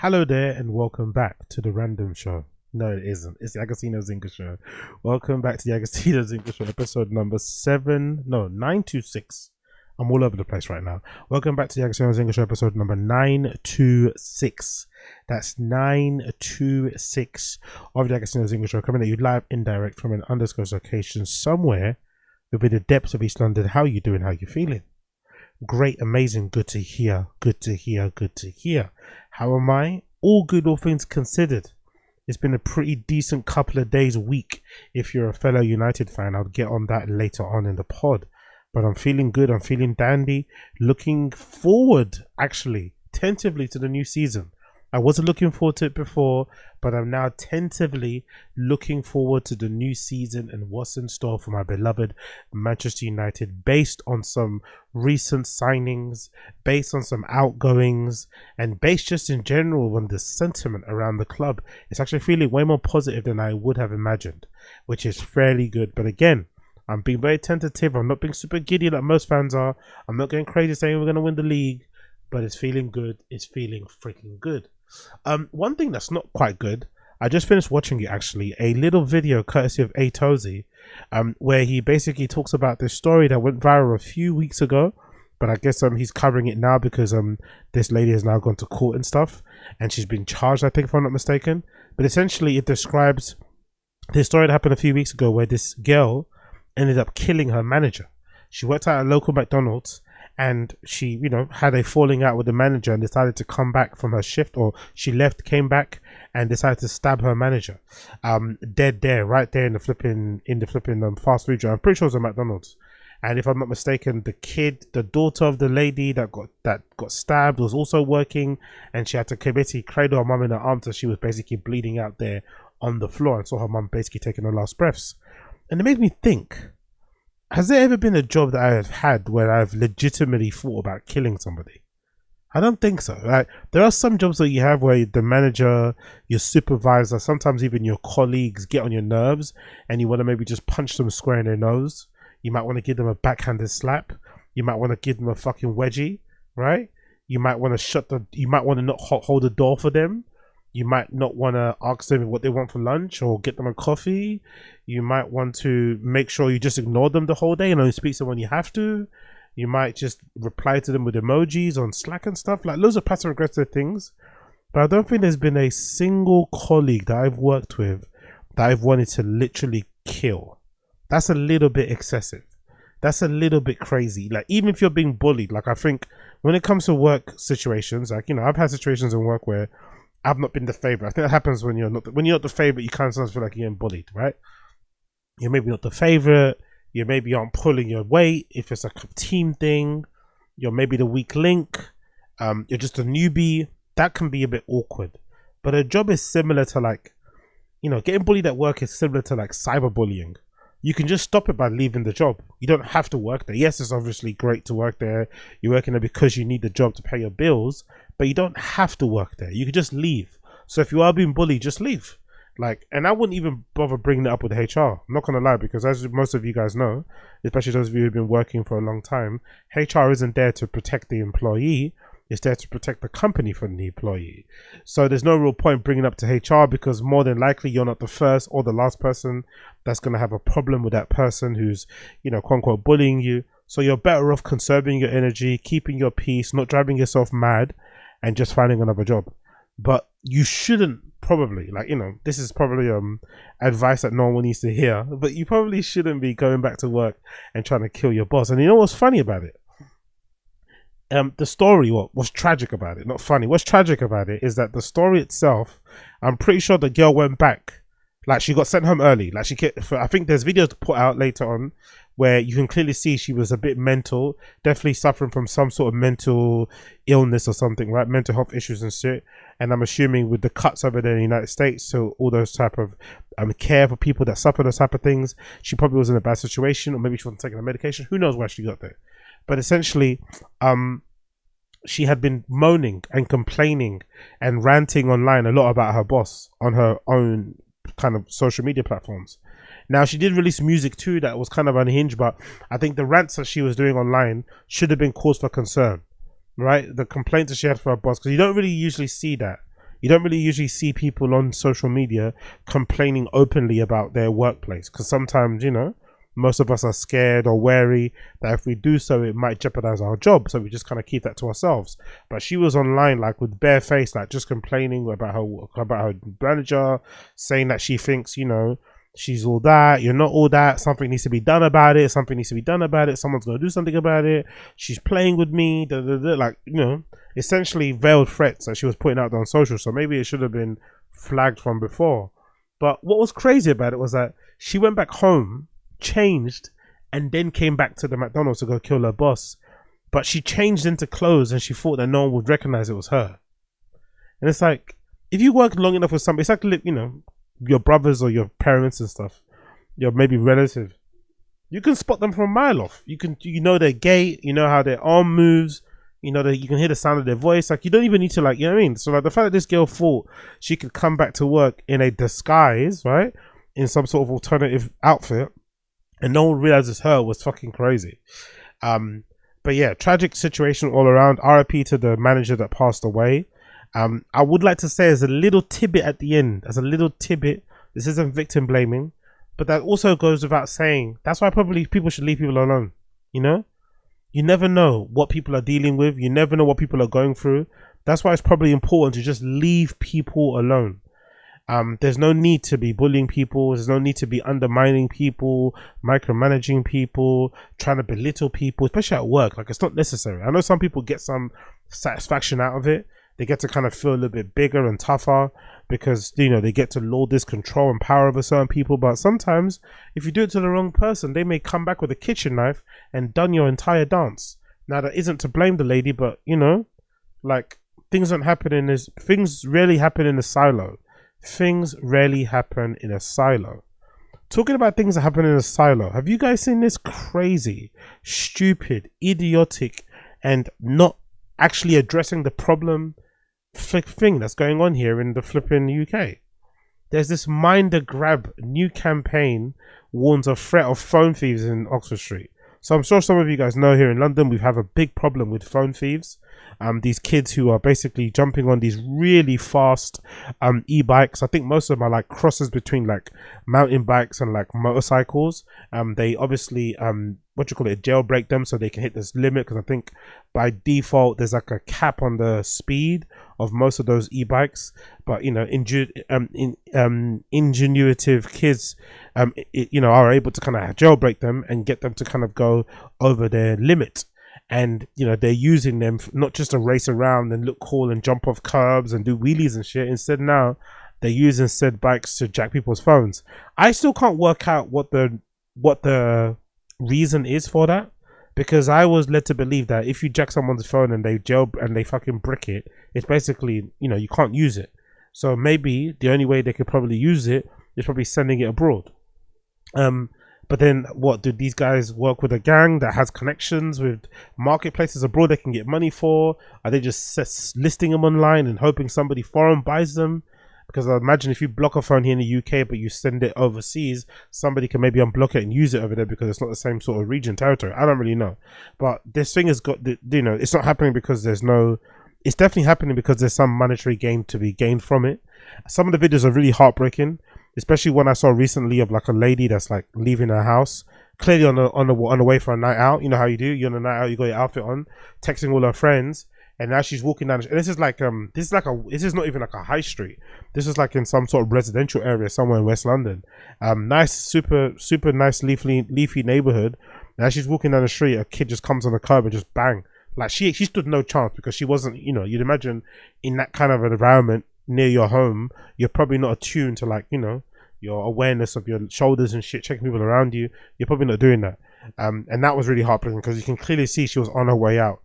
Hello there and welcome back to the Random Show. No, it isn't. It's the Agostino Zinga Show. Welcome back to the Agostino Zinga Show, episode number 926. I'm all over the place right now. Welcome back to the Agostino Zinga Show, episode number 926. That's 926 of the Agostino Zinga Show, coming at you live, indirect from an undisclosed location somewhere within the depths of East London. How you doing? How you feeling? Great, amazing, good to hear, good to hear, good to hear. How am I? All good, all things considered. It's been a pretty decent couple of days, week. If you're a fellow United fan, I'll get on that later on in the pod. But I'm feeling good, I'm feeling dandy. Looking forward, actually, tentatively to the new season. I wasn't looking forward to it before, but I'm now tentatively looking forward to the new season and what's in store for my beloved Manchester United, based on some recent signings, based on some outgoings, and based just in general on the sentiment around the club. It's actually feeling way more positive than I would have imagined, which is fairly good. But again, I'm being very tentative. I'm not being super giddy like most fans are. I'm not going crazy saying we're going to win the league, but it's feeling good. It's feeling freaking good. One thing that's not quite good, I just finished watching it actually, a little video courtesy of Tazs, where he basically talks about this story that went viral a few weeks ago, but I guess he's covering it now because this lady has now gone to court and stuff, and she's been charged, I think, if I'm not mistaken. But essentially it describes this story that happened a few weeks ago where this girl ended up killing her manager. She worked at a local McDonald's, and she, had a falling out with the manager and decided to come back from her shift, or she left, came back, and decided to stab her manager, dead there, right there in the flipping fast food joint. I'm pretty sure it was a McDonald's. And if I'm not mistaken, the daughter of the lady that got stabbed, was also working, and she had to basically cradle her mum in her arms as she was basically bleeding out there on the floor, and saw her mum basically taking her last breaths. And it made me think, has there ever been a job that I have had where I've legitimately thought about killing somebody? I don't think so. Like, there are some jobs that you have where the manager, your supervisor, sometimes even your colleagues get on your nerves, and you want to maybe just punch them square in their nose. You might want to give them a backhanded slap. You might want to give them a fucking wedgie, right? You might want to you might want to not hold the door for them. You might not want to ask them what they want for lunch or get them a coffee. You might want to make sure you just ignore them the whole day and only speak to them when you have to. You might just reply to them with emojis on Slack and stuff, like loads of passive aggressive things. But I don't think there's been a single colleague that I've worked with that I've wanted to literally kill. That's a little bit excessive. That's a little bit crazy. Like, even if you're being bullied, like, I think when it comes to work situations, like, I've had situations in work where I've not been the favorite. I think that happens when you're not the favorite. You kind of sometimes feel like you're getting bullied, right? You're maybe not the favorite. You maybe aren't pulling your weight. If it's like a team thing, you're maybe the weak link. You're just a newbie. That can be a bit awkward. But a job is similar to, like, getting bullied at work is similar to like cyberbullying. You can just stop it by leaving the job. You don't have to work there. Yes, it's obviously great to work there. You're working there because you need the job to pay your bills, but you don't have to work there. You can just leave. So if you are being bullied, just leave. Like, and I wouldn't even bother bringing it up with HR. I'm not gonna lie, because as most of you guys know, especially those of you who've been working for a long time, HR isn't there to protect the employee. It's there to protect the company from the employee. So there's no real point bringing it up to HR, because more than likely you're not the first or the last person that's going to have a problem with that person who's, quote unquote, bullying you. So you're better off conserving your energy, keeping your peace, not driving yourself mad, and just finding another job. But you shouldn't probably, this is probably advice that no one needs to hear, but you probably shouldn't be going back to work and trying to kill your boss. And you know what's funny about it? The story, what's tragic about it, not funny, what's tragic about it is that the story itself, I'm pretty sure the girl went back, like, she got sent home early, like, I think there's videos to put out later on where you can clearly see she was a bit mental, definitely suffering from some sort of mental illness or something, right? Mental health issues and shit. And I'm assuming with the cuts over there in the United States, so all those type of care for people that suffer those type of things, she probably was in a bad situation, or maybe she wasn't taking her medication. Who knows why she got there? But essentially, she had been moaning and complaining and ranting online a lot about her boss on her own kind of social media platforms. Now, she did release music too that was kind of unhinged, but I think the rants that she was doing online should have been cause for concern, right? The complaints that she had for her boss, because you don't really usually see that. You don't really usually see people on social media complaining openly about their workplace, because sometimes, you know, most of us are scared or wary that if we do so, it might jeopardize our job. So we just kind of keep that to ourselves. But she was online, like with bare face, like just complaining about her manager, saying that she thinks, you know, she's all that, you're not all that, something needs to be done about it, someone's going to do something about it, she's playing with me, like, you know, essentially veiled threats that she was putting out on social. So maybe it should have been flagged from before. But what was crazy about it was that she went back home, changed, and then came back to the McDonald's to go kill her boss. But she changed into clothes and she thought that no one would recognize it was her. And it's like, if you work long enough with somebody, it's like, you know, your brothers or your parents and stuff, your maybe relative, you can spot them from a mile off. You know their gait, you know how their arm moves, you know that you can hear the sound of their voice. Like, you don't even need to, like, you know what I mean? So like the fact that this girl thought she could come back to work in a disguise, right, in some sort of alternative outfit, and no one realizes her, was fucking crazy. But yeah, tragic situation all around. RIP to the manager that passed away. I would like to say as a little tidbit at the end, this isn't victim blaming, but that also goes without saying. That's why probably people should leave people alone. You know, you never know what people are dealing with. You never know what people are going through. That's why it's probably important to just leave people alone. There's no need to be bullying people. There's no need to be undermining people, micromanaging people, trying to belittle people, especially at work. Like, it's not necessary. I know some people get some satisfaction out of it. They get to kind of feel a little bit bigger and tougher because, you know, they get to lord this control and power over certain people. But sometimes if you do it to the wrong person, they may come back with a kitchen knife and done your entire dance. Now, that isn't to blame the lady, but, you know, like, things rarely happen in a silo. Things rarely happen in a silo. Talking about things that happen in a silo, have you guys seen this crazy, stupid, idiotic, and not actually addressing the problem thing that's going on here in the flipping UK? There's this minder grab new campaign warns of threat of phone thieves in Oxford Street. So I'm sure some of you guys know here in London we have a big problem with phone thieves. These kids who are basically jumping on these really fast e-bikes. I think most of them are like crosses between like mountain bikes and like motorcycles. They obviously jailbreak them so they can hit this limit, because I think by default there's like a cap on the speed of most of those e-bikes. But you know, ingenuitive kids you know, are able to kind of jailbreak them and get them to kind of go over their limit. And, you know, they're using them not just to race around and look cool and jump off curbs and do wheelies and shit. Instead, now they're using said bikes to jack people's phones. I still can't work out what the reason is for that, because I was led to believe that if you jack someone's phone and they fucking brick it, it's basically, you know, you can't use it. So maybe the only way they could probably use it is probably sending it abroad. But then what, do these guys work with a gang that has connections with marketplaces abroad they can get money for? Are they just listing them online and hoping somebody foreign buys them? Because I imagine if you block a phone here in the UK but you send it overseas, somebody can maybe unblock it and use it over there because it's not the same sort of region, territory. I don't really know. But this thing has got, you know, it's not happening because it's definitely happening because there's some monetary gain to be gained from it. Some of the videos are really heartbreaking, especially one I saw recently of like a lady that's like leaving her house, clearly on the way for a night out. You know how you do, you're on a night out, you got your outfit on, texting all her friends, and now she's walking down. And this is not even like a high street. This is like in some sort of residential area somewhere in West London. Nice, super nice leafy neighborhood. And as she's walking down the street, a kid just comes on the curb and just bang. Like she stood no chance because she wasn't, you know, you'd imagine in that kind of an environment near your home, you're probably not attuned to, like, you know, your awareness of your shoulders and shit, checking people around you. You're probably not doing that. And that was really heartbreaking because you can clearly see she was on her way out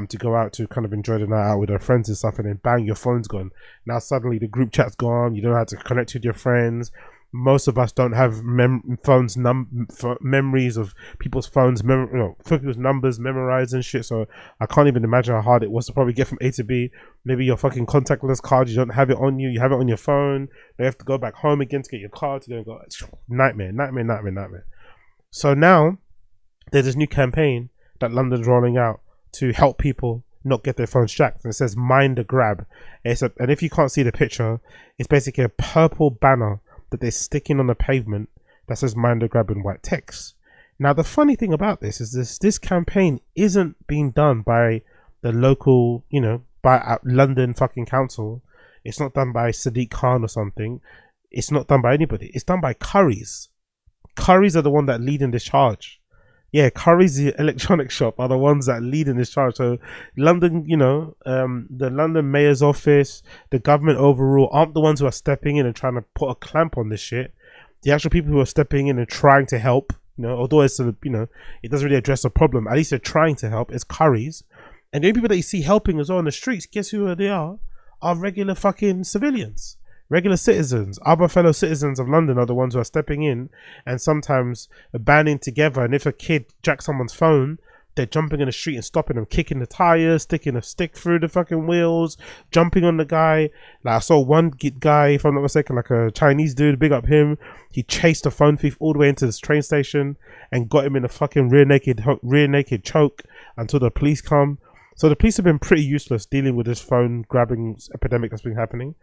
to go out to kind of enjoy the night out with her friends and stuff, and then bang, your phone's gone. Now suddenly the group chat's gone, you don't know how to connect with your friends. Most of us don't have memories of people's phones, people's numbers memorized and shit. So I can't even imagine how hard it was to probably get from A to B. Maybe your fucking contactless card, you don't have it on you. You have it on your phone. You have to go back home again to get your card to go. Nightmare. So now there's this new campaign that London's rolling out to help people not get their phones jacked. And it says mind the grab. And if you can't see the picture, it's basically a purple banner that they're sticking on the pavement that says mind the grab in white text. Now the funny thing about this is this campaign isn't being done by the local, by London fucking council. It's not done by Sadiq Khan or something. It's not done by anybody. It's done by Currys. Currys are the one that lead in this charge. Yeah, Currys, the electronic shop, are the ones that lead in this charge. So London, the London Mayor's office, the government overall aren't the ones who are stepping in and trying to put a clamp on this shit. The actual people who are stepping in and trying to help, although it's it doesn't really address the problem, at least they're trying to help, is Currys. And the only people that you see helping us on the streets, guess who they are regular fucking civilians. Regular citizens, other fellow citizens of London are the ones who are stepping in and sometimes banding together. And if a kid jacks someone's phone, they're jumping in the street and stopping them, kicking the tires, sticking a stick through the fucking wheels, jumping on the guy. Like I saw one guy, if I'm not mistaken, like a Chinese dude, big up him. He chased a phone thief all the way into this train station and got him in a fucking rear naked choke until the police come. So the police have been pretty useless dealing with this phone grabbing epidemic that's been happening.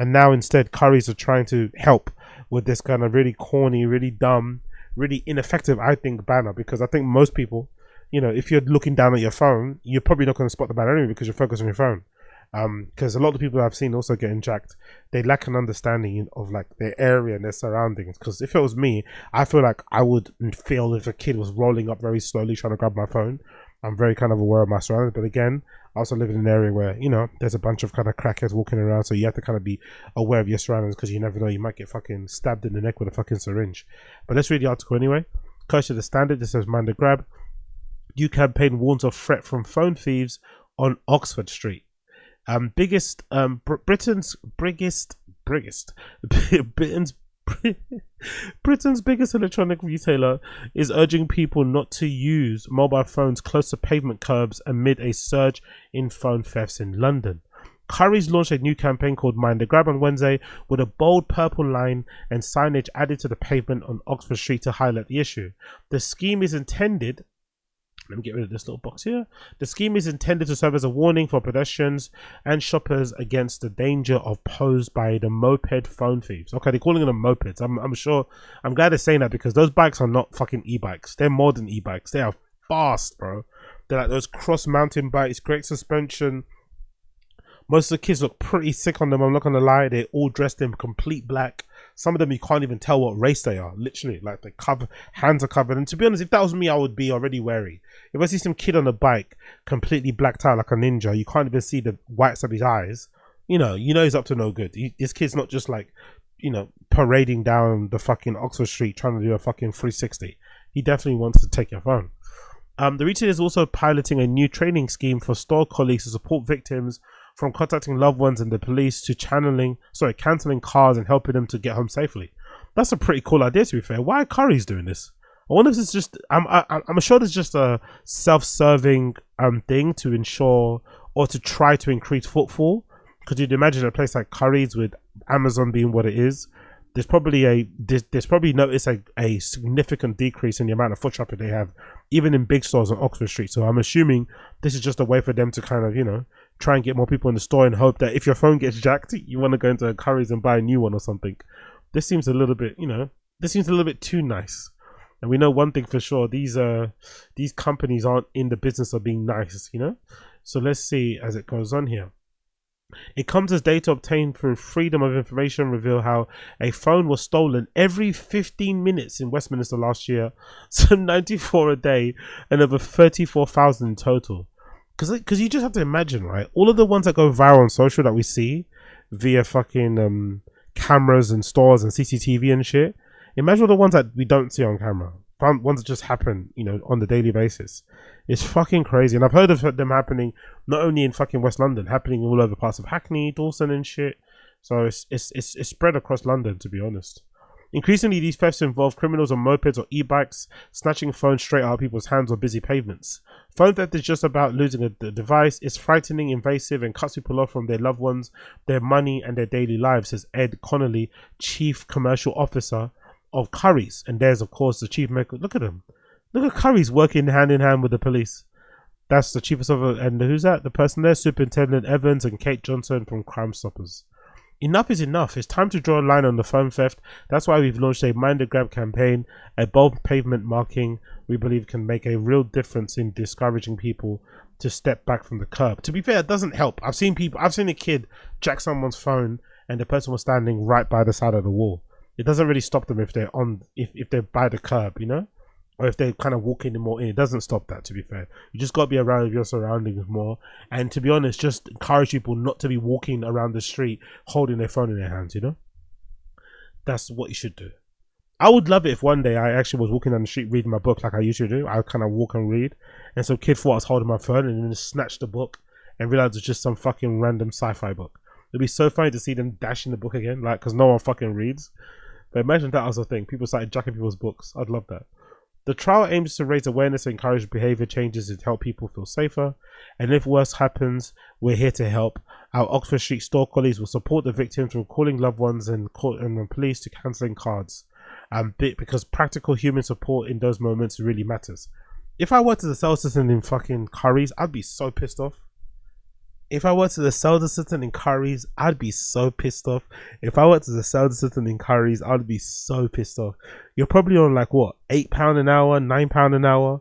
And now instead, Currys are trying to help with this kind of really corny, really dumb, really ineffective, I think, banner. Because I think most people, if you're looking down at your phone, you're probably not going to spot the banner anyway because you're focused on your phone. Because a lot of the people I've seen also getting jacked, they lack an understanding of like their area and their surroundings. Because if it was me, I feel like I would feel if a kid was rolling up very slowly trying to grab my phone. I'm very kind of aware of my surroundings, but again, I also live in an area where, there's a bunch of kind of crackheads walking around, so you have to kind of be aware of your surroundings because you never know, you might get fucking stabbed in the neck with a fucking syringe. But let's read the article anyway. Courtesy of the Standard, this says, mind the grab. New campaign warns of threat from phone thieves on Oxford Street. Britain's biggest electronic retailer is urging people not to use mobile phones close to pavement curbs amid a surge in phone thefts in London. Currys launched a new campaign called Mind the Grab on Wednesday with a bold purple line and signage added to the pavement on Oxford Street to highlight the issue. The scheme is intended Let me get rid of this little box here. The scheme is intended to serve as a warning for pedestrians and shoppers against the danger posed by the moped phone thieves. Okay, they're calling them mopeds. I'm glad they're saying that because those bikes are not fucking e-bikes. They're more than e-bikes. They are fast, bro. They're like those cross mountain bikes, great suspension. Most of the kids look pretty sick on them, I'm not gonna lie. They're all dressed in complete black. Some of them you can't even tell what race they are, literally. Like the hands are covered. And to be honest, if that was me, I would be already wary. If I see some kid on a bike completely blacked out like a ninja, you can't even see the whites of his eyes, you know he's up to no good. This kid's not just like, parading down the fucking Oxford Street trying to do a fucking 360. He definitely wants to take your phone. The retailer is also piloting a new training scheme for store colleagues to support victims, from contacting loved ones and the police to cancelling cars and helping them to get home safely. That's a pretty cool idea, to be fair. Why are Currys doing this? I wonder if it's just, I'm sure it's just a self-serving thing to ensure or to try to increase footfall. Because you'd imagine a place like Currys, with Amazon being what it is, there's probably noticed a significant decrease in the amount of foot traffic they have, even in big stores on Oxford Street. So I'm assuming this is just a way for them to kind of, try and get more people in the store and hope that if your phone gets jacked, you want to go into a Currys and buy a new one or something. This seems a little bit, too nice. And we know one thing for sure: these companies aren't in the business of being nice, So let's see as it goes on here. It comes as data obtained through Freedom of Information reveal how a phone was stolen every 15 minutes in Westminster last year, so 94 a day, and over 34,000 in total. Because you just have to imagine, right? All of the ones that go viral on social that we see via fucking cameras and stores and CCTV and shit. Imagine all the ones that we don't see on camera. Ones that just happen, on the daily basis. It's fucking crazy. And I've heard of them happening not only in fucking West London, happening all over parts of Hackney, Dawson and shit. So it's spread across London, to be honest. Increasingly, these thefts involve criminals on mopeds or e-bikes, snatching phones straight out of people's hands on busy pavements. Phone theft is just about losing a device. It's frightening, invasive, and cuts people off from their loved ones, their money, and their daily lives, says Ed Connolly, Chief Commercial Officer of Currys. And there's, of course, the Chief Medical. Look at him. Look at Currys working hand in hand with the police. That's the chief of, and who's that? The person there, Superintendent Evans and Kate Johnson from Crimestoppers. Enough is enough. It's time to draw a line on the phone theft. That's why we've launched a Mind the Grab campaign, a bold pavement marking we believe can make a real difference in discouraging people to step back from the curb. To be fair, it doesn't help. I've seen a kid jack someone's phone and the person was standing right by the side of the wall. It doesn't really stop them if they're on, if they're by the curb, you know? Or if they're kind of walking more in. It doesn't stop that, to be fair. You just got to be around your surroundings more. And to be honest, just encourage people not to be walking around the street holding their phone in their hands, you know? That's what you should do. I would love it if one day I actually was walking down the street reading my book like I used to do. I would kind of walk and read. And some kid thought I was holding my phone and then snatched the book and realized it's just some fucking random sci-fi book. It'd be so funny to see them dashing the book again, like, because no one fucking reads. But imagine that was a thing. People started jacking people's books. I'd love that. The trial aims to raise awareness and encourage behaviour changes to help people feel safer. And if worse happens, we're here to help. Our Oxford Street store colleagues will support the victims from calling loved ones and the police to cancelling cards. Because practical human support in those moments really matters. If I worked as a sales assistant in fucking Curry's, I'd be so pissed off. If I worked as a sales assistant in Curry's, I'd be so pissed off. If I worked as a sales assistant in Curry's, I'd be so pissed off. You're probably on like what, £8 an hour, £9 an hour.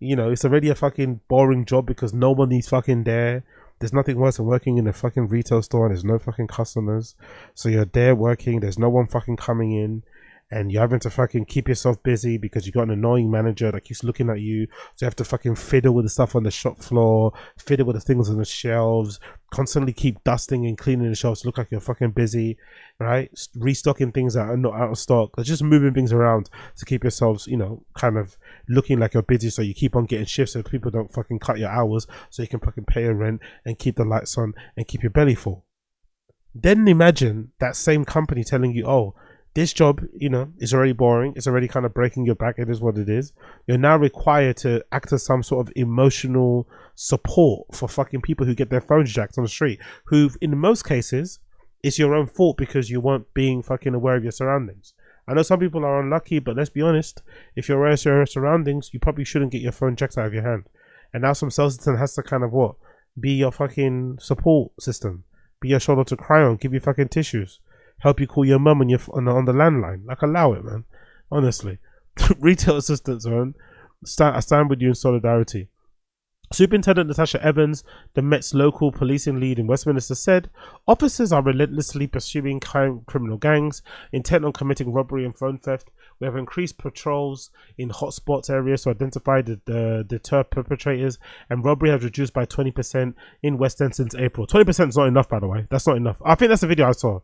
You know, it's already a fucking boring job because nobody's fucking there. There's nothing worse than working in a fucking retail store and there's no fucking customers. So you're there working, there's no one fucking coming in. And you're having to fucking keep yourself busy because you got an annoying manager that keeps looking at you. So you have to fucking fiddle with the stuff on the shop floor, fiddle with the things on the shelves, constantly keep dusting and cleaning the shelves to look like you're fucking busy, right? Restocking things that are not out of stock. Just moving things around to keep yourselves, you know, kind of looking like you're busy. So you keep on getting shifts so people don't fucking cut your hours so you can fucking pay your rent and keep the lights on and keep your belly full. Then imagine that same company telling you, oh, this job, you know, is already boring. It's already kind of breaking your back. It is what it is. You're now required to act as some sort of emotional support for fucking people who get their phones jacked on the street, who in most cases, it's your own fault because you weren't being fucking aware of your surroundings. I know some people are unlucky, but let's be honest. If you're aware of your surroundings, you probably shouldn't get your phone jacked out of your hand. And now some sales assistant has to kind of what? Be your fucking support system. Be your shoulder to cry on. Give you fucking tissues. Help you call your mum on the landline. Like, allow it, man. Honestly. Retail assistants, man. I stand with you in solidarity. Superintendent Natasha Evans, the Met's local policing lead in Westminster, said officers are relentlessly pursuing criminal gangs intent on committing robbery and phone theft. We have increased patrols in hotspots areas to identify the deter perpetrators, and robbery has reduced by 20% in West End since April. 20% is not enough, by the way. That's not enough. I think that's the video I saw.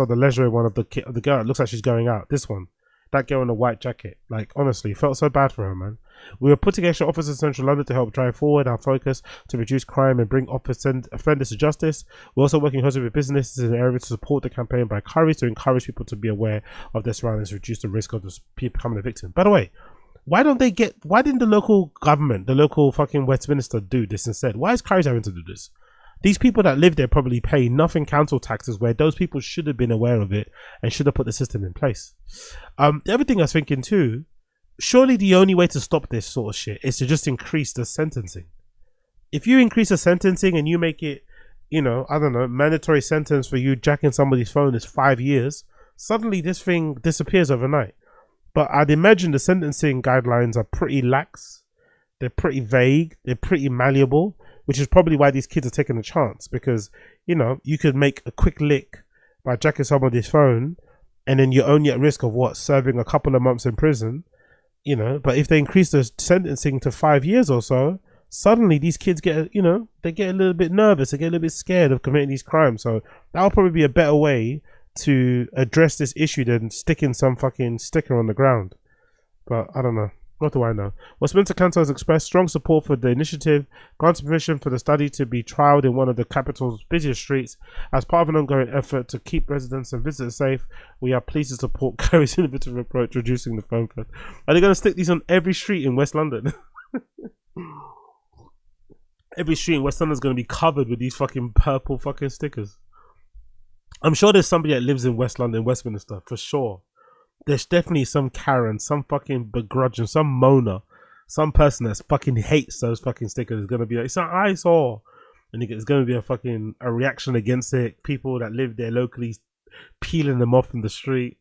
The leisure one of the girl. It looks like she's going out. This one. That girl in a white jacket. Like, honestly, felt so bad for her, man. We were putting extra officers in Central London to help drive forward our focus to reduce crime and bring offenders to justice. We're also working closely with businesses in the area to support the campaign by courage to encourage people to be aware of their surroundings, reduce the risk of people becoming a victim. By the way, why didn't the local government, the local fucking Westminster do this instead? Why is Courage having to do this? These people that live there probably pay nothing council taxes, where those people should have been aware of it and should have put the system in place. The other thing I was thinking too, surely the only way to stop this sort of shit is to just increase the sentencing. If you increase the sentencing and you make it, you know, I don't know, mandatory sentence for you jacking somebody's phone is 5 years, suddenly this thing disappears overnight. But I'd imagine the sentencing guidelines are pretty lax. They're pretty vague. They're pretty malleable. Which is probably why these kids are taking a chance, because, you know, you could make a quick lick by jacking somebody's phone and then you're only at risk of what, serving a couple of months in prison, you know. But if they increase the sentencing to 5 years or so, suddenly these kids get, you know, they get a little bit nervous, they get a little bit scared of committing these crimes. So that'll probably be a better way to address this issue than sticking some fucking sticker on the ground. But I don't know. What do I know? Westminster Council has expressed strong support for the initiative, granted permission for the study to be trialled in one of the capital's busiest streets. As part of an ongoing effort to keep residents and visitors safe, we are pleased to support Kerry's innovative approach to reducing the phone theft. Are they going to stick these on every street in West London? Every street in West London is going to be covered with these fucking purple fucking stickers. I'm sure there's somebody that lives in West London, Westminster, for sure. There's definitely some Karen, some fucking begrudging, some moaner some person that fucking hates those fucking stickers is gonna be like, it's an eyesore, and it's gonna be a reaction against it. People that live there locally peeling them off in the street.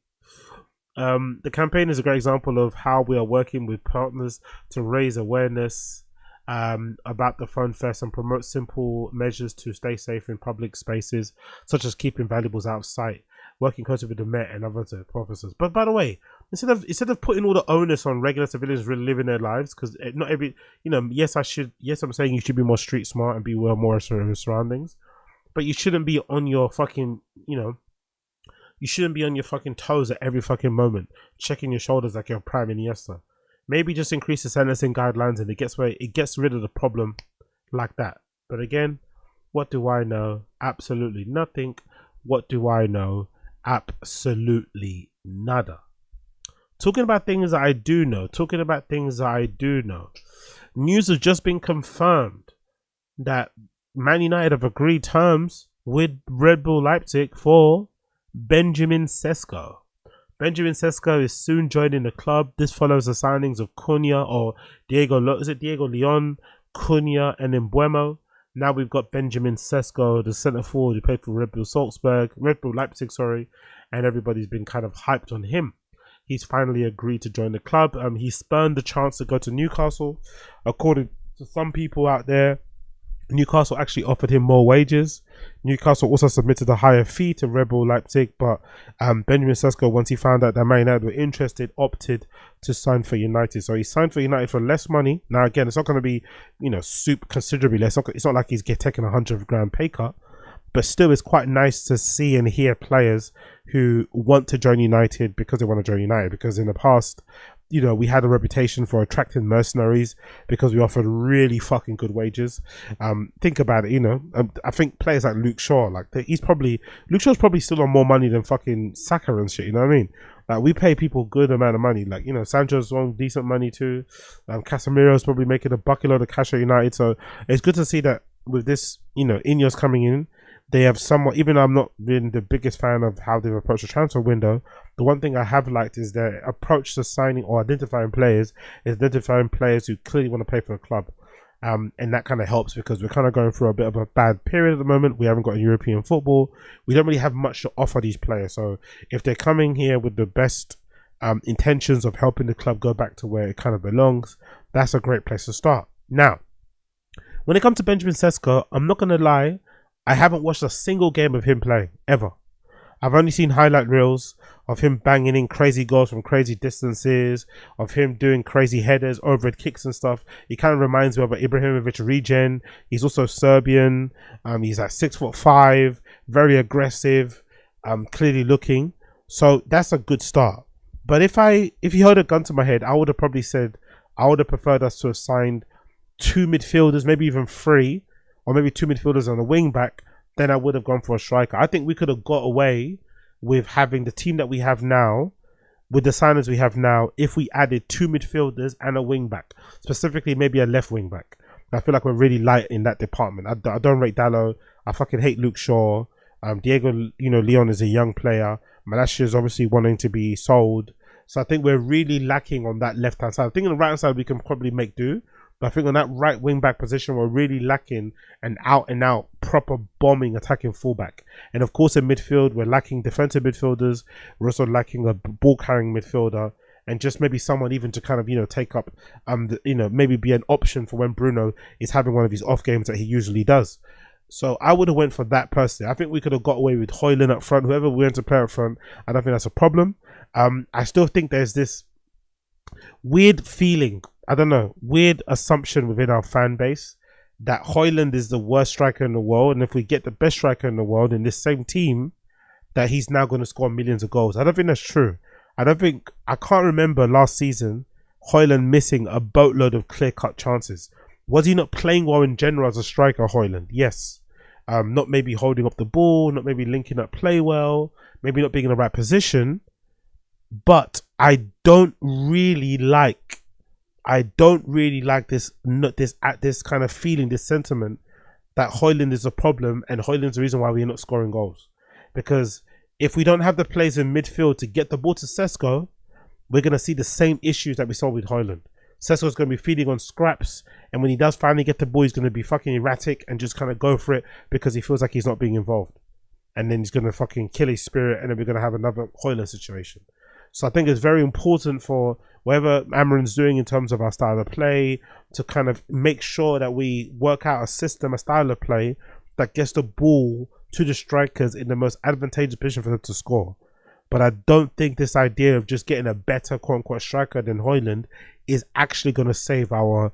The campaign is a great example of how we are working with partners to raise awareness about the Phone Fest and promote simple measures to stay safe in public spaces, such as keeping valuables out of sight, working closely with the Met and other officers. But by the way, instead of putting all the onus on regular civilians really living their lives, because not every, yes, I'm saying you should be more street smart and be well more of your surroundings, but you shouldn't be on your fucking, you shouldn't be on your fucking toes at every fucking moment, checking your shoulders like you're Prime Iniesta. Maybe just increase the sentencing guidelines and it gets rid of the problem like that. But again, what do I know? Absolutely nothing. What do I know? Absolutely nada. Talking about things that I do know. News has just been confirmed that Man United have agreed terms with Red Bull Leipzig for Benjamin Sesko. Benjamin Sesko is soon joining the club. This follows the signings of Cunha or Diego Leon, Cunha and Mbeumo. Now we've got Benjamin Sesko, the centre forward who played for Red Bull Leipzig, and everybody's been kind of hyped on him. He's finally agreed to join the club. He spurned the chance to go to Newcastle. According to some people out there, Newcastle actually offered him more wages. Newcastle also submitted a higher fee to Red Bull Leipzig, but Benjamin Sesko, once he found out that Man United were interested, opted to sign for United. So he signed for United for less money. Now again, it's not going to be, super considerably less. It's not like he's taking a $100,000 pay cut, but still it's quite nice to see and hear players who want to join United because they want to join United. Because in the past, we had a reputation for attracting mercenaries because we offered really fucking good wages. Think about it, I think players like Luke Shaw, Luke Shaw's probably still on more money than fucking Saka and shit, you know what I mean? Like, we pay people good amount of money. Like, Sancho's on decent money too. Casemiro's probably making a bucket load of cash at United. So it's good to see that with this, Ineos coming in, they have somewhat, even though I'm not been the biggest fan of how they've approached the transfer window, the one thing I have liked is their approach to signing or identifying players who clearly want to play for the club. And that kind of helps because we're kind of going through a bit of a bad period at the moment. We haven't got European football. We don't really have much to offer these players. So if they're coming here with the best intentions of helping the club go back to where it kind of belongs, that's a great place to start. Now, when it comes to Benjamin Sesko, I'm not going to lie, I haven't watched a single game of him playing, ever. I've only seen highlight reels of him banging in crazy goals from crazy distances, of him doing crazy headers, overhead kicks and stuff. He kind of reminds me of an Ibrahimovic regen. He's also Serbian. He's like 6'5", very aggressive, clearly looking. So that's a good start. But if you held a gun to my head, I would have probably said I would have preferred us to have signed 2 midfielders, maybe even 3, or maybe 2 midfielders on a wing back. Then I would have gone for a striker. I think we could have got away with having the team that we have now, with the signings we have now, if we added 2 midfielders and a wing back, specifically maybe a left wing back. I feel like we're really light in that department. I don't rate Dallo. I fucking hate Luke Shaw. Diego, Leon is a young player. Malacia is obviously wanting to be sold. So I think we're really lacking on that left hand side. I think on the right hand side we can probably make do. But I think on that right wing back position, we're really lacking an out and out proper bombing attacking fullback. And of course, in midfield, we're lacking defensive midfielders. We're also lacking a ball carrying midfielder, and just maybe someone even to kind of take up, maybe be an option for when Bruno is having one of his off games that he usually does. So I would have went for that personally. I think we could have got away with Hojlund up front. Whoever we went to play up front, I don't think that's a problem. I still think there's this weird feeling. I don't know, weird assumption within our fan base that Hojlund is the worst striker in the world, and if we get the best striker in the world in this same team, that he's now going to score millions of goals. I don't think that's true. I can't remember last season Hojlund missing a boatload of clear-cut chances. Was he not playing well in general as a striker, Hojlund? Yes. Not maybe holding up the ball, not maybe linking up play well, maybe not being in the right position, but I don't really like this kind of feeling, this sentiment that Hojlund is a problem and Hojlund's the reason why we're not scoring goals. Because if we don't have the players in midfield to get the ball to Sesko, we're going to see the same issues that we saw with Hojlund. Sesko's going to be feeding on scraps, and when he does finally get the ball, he's going to be fucking erratic and just kind of go for it because he feels like he's not being involved. And then he's going to fucking kill his spirit, and then we're going to have another Hojlund situation. So I think it's very important for whatever Amarin's doing in terms of our style of play to kind of make sure that we work out a system, a style of play that gets the ball to the strikers in the most advantageous position for them to score. But I don't think this idea of just getting a better quote-unquote striker than Hojlund is actually going to save our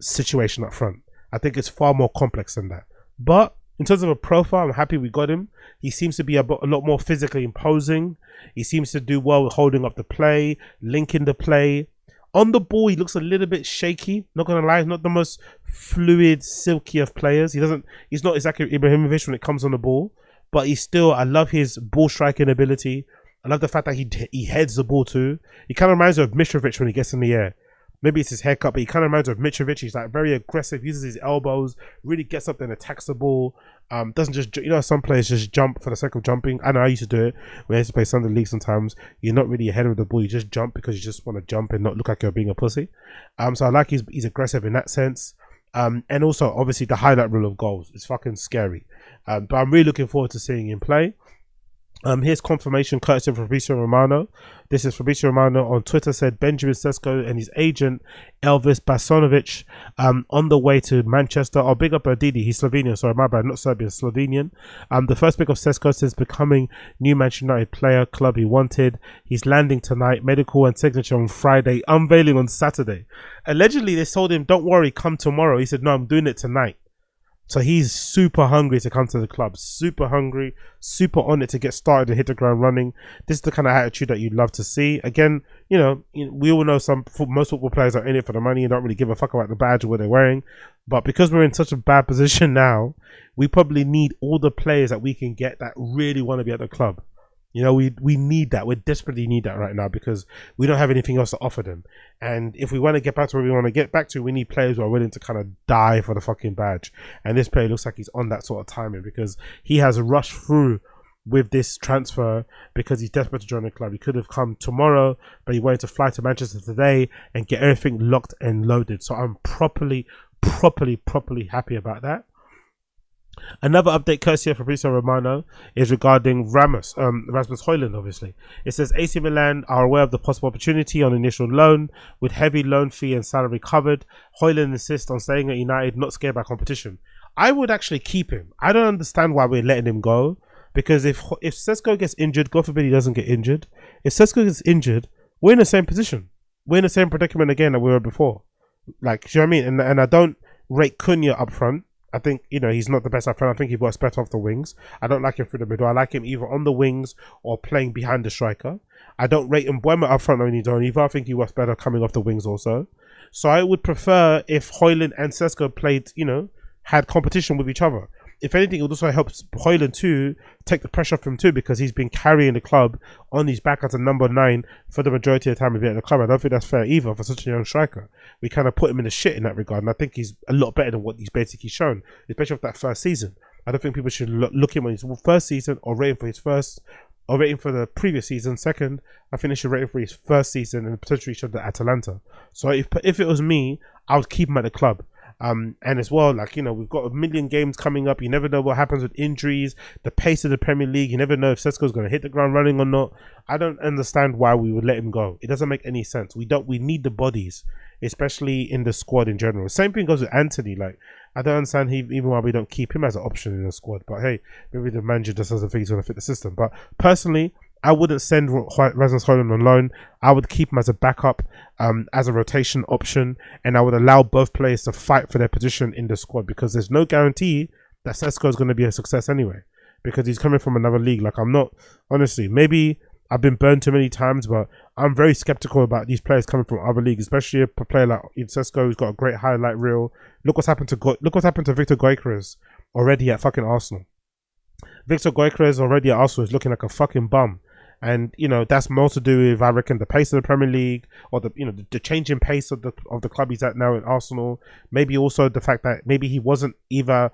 situation up front. I think it's far more complex than that. But in terms of a profile, I'm happy we got him. He seems to be a lot more physically imposing. He seems to do well with holding up the play, linking the play. On the ball, he looks a little bit shaky. Not gonna lie, he's not the most fluid, silky of players. He's not exactly Ibrahimovic when it comes on the ball, but he's still. I love his ball striking ability. I love the fact that he heads the ball too. He kind of reminds me of Mitrovic when he gets in the air. Maybe it's his haircut, but he kind of reminds me of Mitrovic. He's like very aggressive, uses his elbows, really gets up there and attacks the ball. Doesn't just, you know, some players just jump for the sake of jumping. I know I used to do it when I used to play Sunday League sometimes. You're not really ahead of the ball, you just jump because you just want to jump and not look like you're being a pussy. So I like he's aggressive in that sense. And also, obviously, the highlight reel of goals is fucking scary. But I'm really looking forward to seeing him play. Here's confirmation courtesy of Fabrizio Romano. This is Fabrizio Romano on Twitter, said Benjamin Sesko and his agent Elvis Basanovic on the way to Manchester. Oh, big up Didi, he's Slovenian, sorry, my bad, not Serbian, Slovenian. The first pick of Sesko since becoming new Manchester United player, club he wanted. He's landing tonight, medical and signature on Friday, unveiling on Saturday. Allegedly, they told him, don't worry, come tomorrow. He said, no, I'm doing it tonight. So he's super hungry to come to the club, super hungry, super on it to get started and hit the ground running. This is the kind of attitude that you'd love to see. Again, you know, we all know most football players are in it for the money and don't really give a fuck about the badge or what they're wearing. But because we're in such a bad position now, we probably need all the players that we can get that really want to be at the club. You know, we need that. We desperately need that right now because we don't have anything else to offer them. And if we want to get back to where we want to get back to, we need players who are willing to kind of die for the fucking badge. And this player looks like he's on that sort of timing because he has rushed through with this transfer because he's desperate to join the club. He could have come tomorrow, but he wanted to fly to Manchester today and get everything locked and loaded. So I'm properly happy about that. Another update courtesy of Fabrizio Romano is regarding Rasmus Hojlund, obviously. It says AC Milan are aware of the possible opportunity on initial loan with heavy loan fee and salary covered. Hojlund insists on staying at United, not scared by competition. I would actually keep him. I don't understand why we're letting him go because if Sesko gets injured, God forbid he doesn't get injured. If Sesko gets injured, we're in the same position. We're in the same predicament again that we were before. Like, do you know what I mean? And I don't rate Cunha up front. I think, you know, he's not the best up front. I think he works better off the wings. I don't like him through the middle. I like him either on the wings or playing behind the striker. I don't rate Mbeumo up front on his own either. I think he works better coming off the wings also. So I would prefer if Hojlund and Sesko played, you know, had competition with each other. If anything, it would also help Hojlund too take the pressure off him too because he's been carrying the club on his back as a number 9 for the majority of the time he's been at the club. I don't think that's fair either for such a young striker. We kind of put him in the shit in that regard, and I think he's a lot better than what he's basically shown, especially with that first season. I don't think people should look him on his first season or rate him for his first or rating for the previous season. Second, I think they should rate him for his first season and potentially should at Atalanta. So if it was me, I would keep him at the club. And as well, like, you know, we've got a million games coming up. You never know what happens with injuries, the pace of the Premier League. You never know if Sesko's going to hit the ground running or not. I don't understand why we would let him go. It doesn't make any sense. We need the bodies, especially in the squad in general. Same thing goes with Anthony. Like, I don't understand even why we don't keep him as an option in the squad. But hey, maybe the manager just doesn't think he's going to fit the system. But personally, I wouldn't send Rasmus Hojlund on loan. I would keep him as a backup, as a rotation option, and I would allow both players to fight for their position in the squad because there's no guarantee that Sesko is going to be a success anyway because he's coming from another league. Like, I'm not, honestly, maybe I've been burned too many times, but I'm very skeptical about these players coming from other leagues, especially a player like Sesko who's got a great highlight reel. Look what's happened to Victor Gyokeres already at fucking Arsenal. Victor Gyokeres already at Arsenal is looking like a fucking bum. And, you know, that's more to do with, I reckon, the pace of the Premier League or the changing pace of the club he's at now in Arsenal. Maybe also the fact that maybe he wasn't ever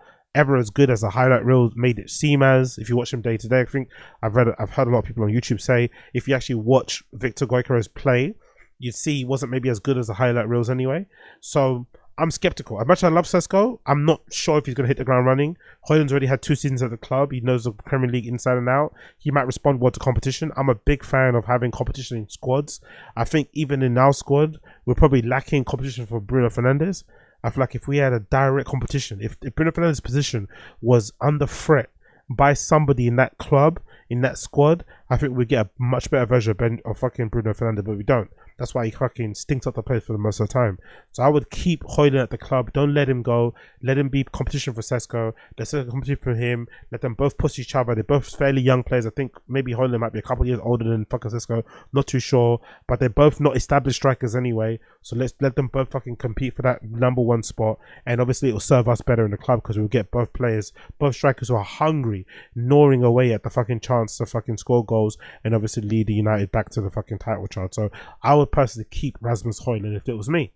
as good as the highlight reel made it seem as. If you watch him day to day, I think I've heard a lot of people on YouTube say if you actually watch Victor Gyokeres play, you'd see he wasn't maybe as good as the highlight reels anyway. So I'm skeptical. As much as I love Sesko, I'm not sure if he's going to hit the ground running. Hojlund's already had 2 seasons at the club. He knows the Premier League inside and out. He might respond well to competition. I'm a big fan of having competition in squads. I think even in our squad, we're probably lacking competition for Bruno Fernandes. I feel like if we had a direct competition, if Bruno Fernandes' position was under threat by somebody in that club, in that squad, I think we'd get a much better version of fucking Bruno Fernandes, but we don't. That's why he fucking stinks up the place for the most of the time. So I would keep Hojlund at the club. Don't let him go. Let him be competition for Sesko. Let's have competition for him. Let them both push each other. They're both fairly young players. I think maybe Hojlund might be a couple of years older than fucking Sesko. Not too sure. But they're both not established strikers anyway. So let's let them both fucking compete for that #1 spot. And obviously it will serve us better in the club because we'll get both players, both strikers who are hungry, gnawing away at the fucking chance to fucking score goals and obviously lead the United back to the fucking title chart. So I would personally keep Rasmus Hojlund if it was me.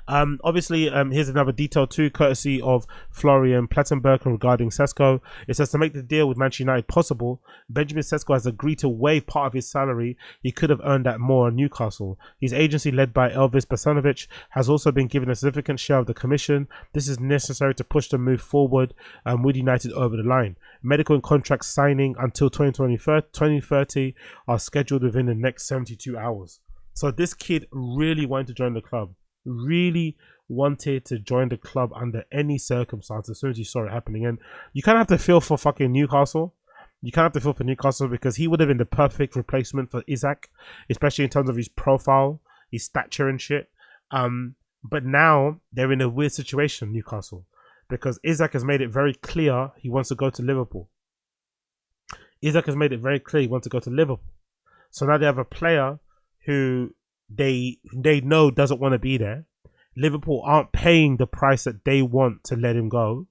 Obviously, here's another detail too, courtesy of Florian Plettenberg regarding Sesko. It says to make the deal with Manchester United possible, Benjamin Sesko has agreed to waive part of his salary. He could have earned that more at Newcastle. His agency, led by Elvis Basanovic, has also been given a significant share of the commission. This is necessary to push the move forward with United over the line. Medical and contract signing until 2030 are scheduled within the next 72 hours. So this kid really wanted to join the club. Really wanted to join the club under any circumstance as soon as he saw it happening. And you kind of have to feel for fucking Newcastle. You kind of have to feel for Newcastle because he would have been the perfect replacement for Isaac, especially in terms of his profile, his stature and shit. But now they're in a weird situation, Newcastle, because Isaac has made it very clear he wants to go to Liverpool. Isaac has made it very clear he wants to go to Liverpool. So now they have a player who they know doesn't want to be there. Liverpool aren't paying the price that they want to let him go.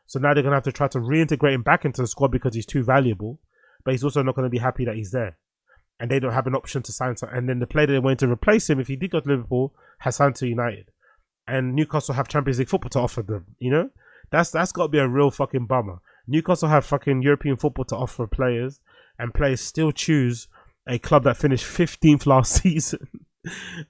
So now they're going to have to try to reintegrate him back into the squad because he's too valuable. But he's also not going to be happy that he's there. And they don't have an option to sign. And then the player that they wanted to replace him, if he did go to Liverpool, has signed to United. And Newcastle have Champions League football to offer them, you know? That's got to be a real fucking bummer. Newcastle have fucking European football to offer players, and players still choose a club that finished 15th last season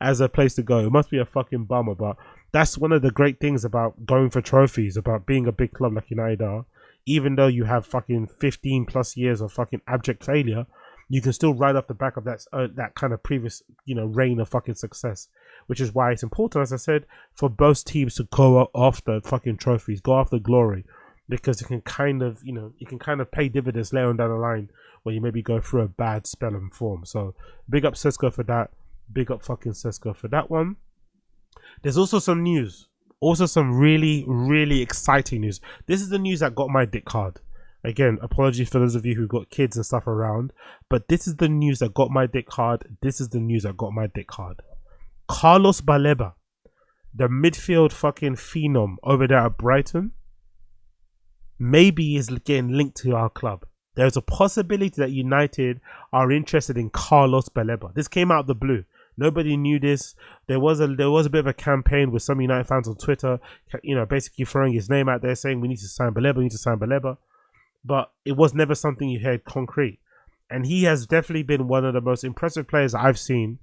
as a place to go. It must be a fucking bummer, but that's one of the great things about going for trophies, about being a big club like United are. Even though you have fucking 15 plus years of fucking abject failure, you can still ride off the back of that kind of previous, you know, reign of fucking success. Which is why it's important, as I said, for both teams to go after fucking trophies, go after glory, because it can kind of, you know, it can kind of pay dividends later on down the line when you maybe go through a bad spell and form. So big up Sesko for that. Big up fucking Sesko for that one. There's also some news. Also some really, really exciting news. This is the news that got my dick hard. Again, apologies for those of you who got kids and stuff around. But this is the news that got my dick hard. This is the news that got my dick hard. Carlos Baleba, the midfield fucking phenom over there at Brighton, maybe is getting linked to our club. There's a possibility that United are interested in Carlos Baleba. This came out of the blue. Nobody knew this. There was a bit of a campaign with some United fans on Twitter, you know, basically throwing his name out there saying we need to sign Baleba, we need to sign Baleba. But it was never something you heard concrete. And he has definitely been one of the most impressive players I've seen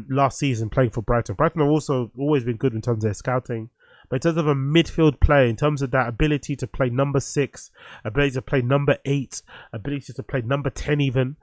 last season playing for Brighton. Brighton have also always been good in terms of their scouting. But in terms of a midfield player, in terms of that ability to play number 6, ability to play number 8, ability to play number 10 even,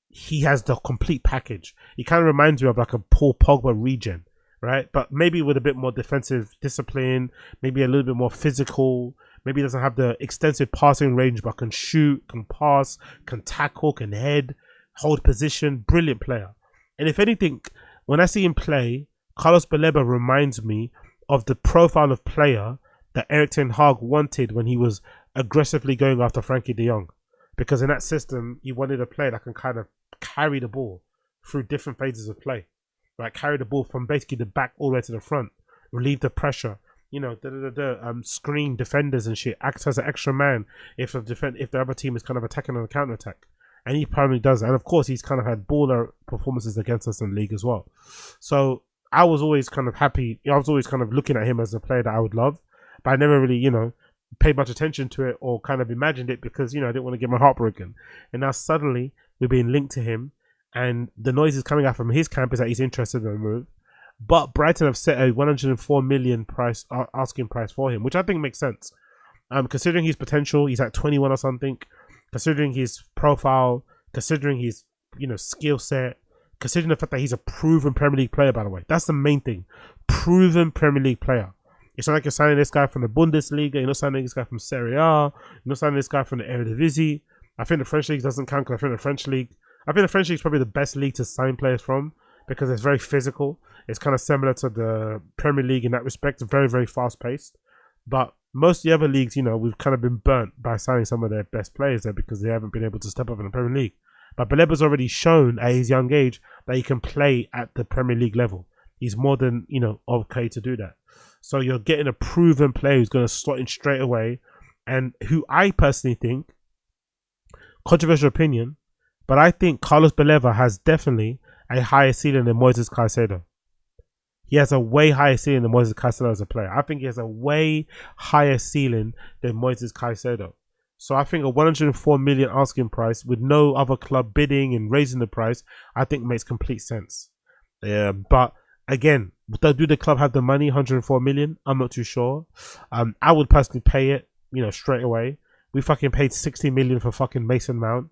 he has the complete package. He kind of reminds me of like a Paul Pogba regen, right? But maybe with a bit more defensive discipline, maybe a little bit more physical. Maybe he doesn't have the extensive passing range, but can shoot, can pass, can tackle, can head, hold position. Brilliant player. And if anything, when I see him play, Carlos Baleba reminds me of the profile of player that Erik ten Hag wanted when he was aggressively going after Frankie de Jong. Because in that system, he wanted a player that can kind of carry the ball through different phases of play. Right? Carry the ball from basically the back all the way to the front. Relieve the pressure. You know, screen defenders and shit. Act as an extra man if the other team is kind of attacking on a counter-attack. And he apparently does. And of course, he's kind of had baller performances against us in the league as well. So I was always kind of happy. I was always kind of looking at him as a player that I would love. But I never really, you know, paid much attention to it or kind of imagined it because, you know, I didn't want to get my heart broken. And now suddenly we're being linked to him. and the noise is coming out from his camp is that he's interested in the move. But Brighton have set a 104 million price asking price for him, which I think makes sense. Considering his potential, he's at 21 or something. Considering his profile, considering his skill set, considering the fact that he's a proven Premier League player, by the way, that's the main thing. Proven Premier League player. It's not like you're signing this guy from the Bundesliga. You're not signing this guy from Serie A. You're not signing this guy from the Eredivisie. I think the French league doesn't count because I think the French league is probably the best league to sign players from because it's very physical. It's kind of similar to the Premier League in that respect. It's very, very fast paced. But most of the other leagues, we've kind of been burnt by signing some of their best players there because they haven't been able to step up in the Premier League. But Baleba's already shown at his young age that he can play at the Premier League level. He's more than, okay to do that. So you're getting a proven player who's going to slot in straight away, and who I personally think, controversial opinion, but I think Carlos Baleba has definitely a higher ceiling than Moises Caicedo. He has a way higher ceiling than Moises Caicedo as a player. I think he has a way higher ceiling than Moises Caicedo. So I think a 104 million asking price with no other club bidding and raising the price, I think makes complete sense. Yeah, but again, do the club have the money? 104 million? I'm not too sure. I would personally pay it, straight away. We fucking paid 60 million for fucking Mason Mount,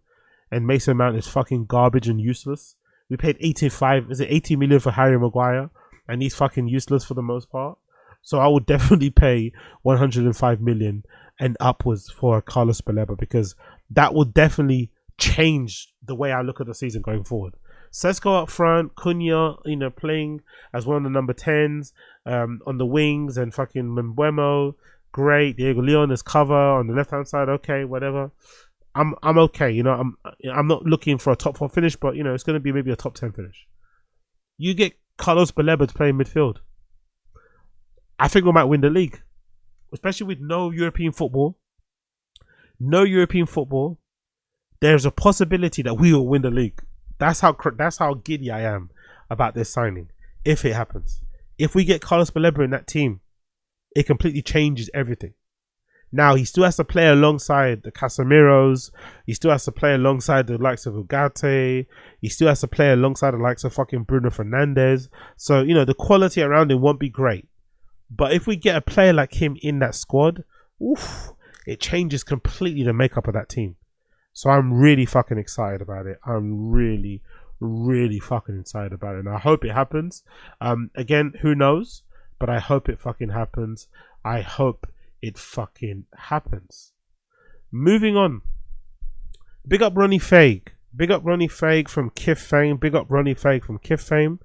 and Mason Mount is fucking garbage and useless. We paid 80 million for Harry Maguire, and he's fucking useless for the most part. So I would definitely pay 105 million and upwards for Carlos Baleba, because that will definitely change the way I look at the season going forward. Sesko up front, Cunha, playing as one of the number 10s on the wings, and fucking Mbeumo, great. Diego Leon as cover on the left hand side, okay, whatever. I'm okay, I'm not looking for a top 4 finish, but it's going to be maybe a top 10 finish. You get Carlos Baleba to play in midfield, I think we might win the league, especially with no European football. There's a possibility that we will win the league. That's how giddy I am about this signing. If it happens, if we get Carlos Baleba in that team, it completely changes everything. Now he still has to play alongside the Casemiros. He still has to play alongside the likes of Ugarte. He still has to play alongside the likes of fucking Bruno Fernandes. So the quality around him won't be great. But if we get a player like him in that squad, it changes completely the makeup of that team. So I'm really fucking excited about it. I'm really, really fucking excited about it. And I hope it happens. Again, who knows? But I hope it fucking happens. I hope it fucking happens. Moving on. Big up Ronnie Fieg. Big up Ronnie Fieg from KITH fame. Big up Ronnie Fieg from KITH fame.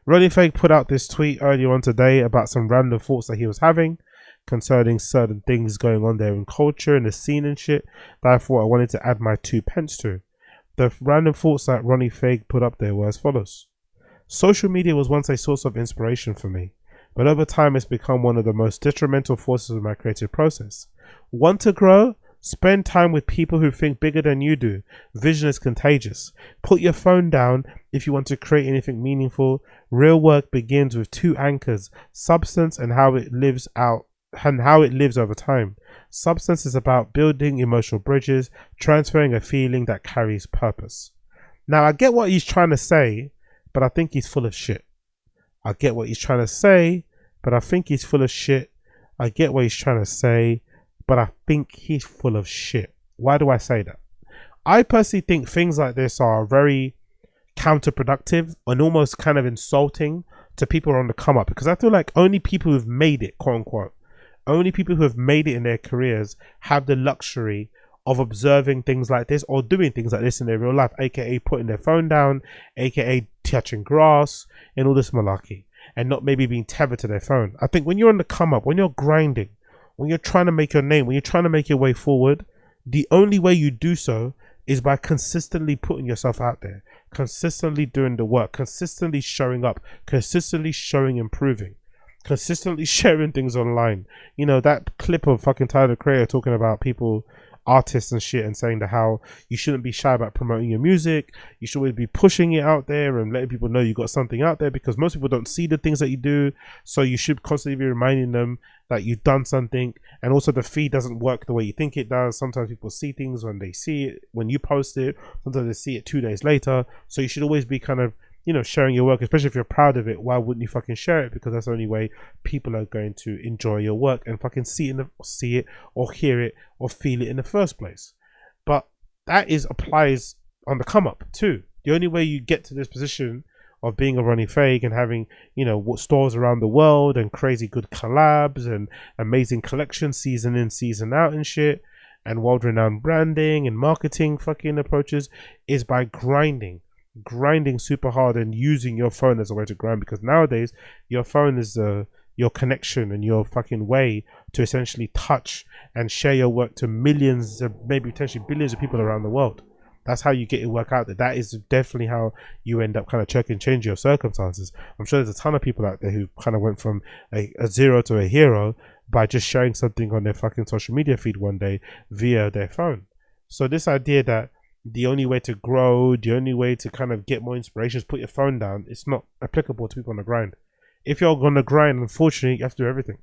Ronnie Fieg put out this tweet earlier on today about some random thoughts that he was having concerning certain things going on there in culture and the scene and shit, that I thought I wanted to add my 2 pence to. The random thoughts that Ronnie Fieg put up there were as follows. Social media was once a source of inspiration for me, but over time it's become one of the most detrimental forces of my creative process. Want to grow? Spend time with people who think bigger than you do. Vision is contagious. Put your phone down if you want to create anything meaningful. Real work begins with 2 anchors: substance and how it lives over time. Substance is about building emotional bridges, transferring a feeling that carries purpose. Now, I get what he's trying to say, but I think he's full of shit. I get what he's trying to say, but I think he's full of shit. I get what he's trying to say, but I think he's full of shit. Why do I say that? I personally think things like this are very counterproductive and almost kind of insulting to people on the come up, because I feel like only people who've made it, quote unquote, only people who have made it in their careers have the luxury of observing things like this or doing things like this in their real life, aka putting their phone down, aka touching grass and all this malarkey, and not maybe being tethered to their phone. I think when you're on the come up, when you're grinding, when you're trying to make your name, when you're trying to make your way forward, the only way you do so is by consistently putting yourself out there, consistently doing the work, consistently showing up, consistently showing improving, consistently sharing things online. That clip of fucking Tyler the Creator talking about people artists and shit, and saying that how you shouldn't be shy about promoting your music. You should always be pushing it out there and letting people know you got something out there, because most people don't see the things that you do. So you should constantly be reminding them that you've done something. And also the feed doesn't work the way you think it does. Sometimes people see things when they see it, when you post it. Sometimes they see it 2 days later. So you should always be kind of, you know, sharing your work, especially if you're proud of it. Why wouldn't you fucking share it? Because that's the only way people are going to enjoy your work and fucking see it or hear it or feel it in the first place. But that applies on the come up too. The only way you get to this position of being a Ronnie Fieg and having, you know, stores around the world and crazy good collabs and amazing collections season in, season out and shit, and world-renowned branding and marketing fucking approaches, is by grinding super hard and using your phone as a way to grind. Because nowadays your phone is your connection and your fucking way to essentially touch and share your work to millions, maybe potentially billions of people around the world. That's how you get your work out there. That is definitely how you end up kind of change your circumstances. I'm sure there's a ton of people out there who kind of went from a zero to a hero by just sharing something on their fucking social media feed one day via their phone. So this idea that the only way to grow, the only way to kind of get more inspiration is put your phone down, it's not applicable to people on the grind. If you're going to grind, unfortunately, you have to do everything.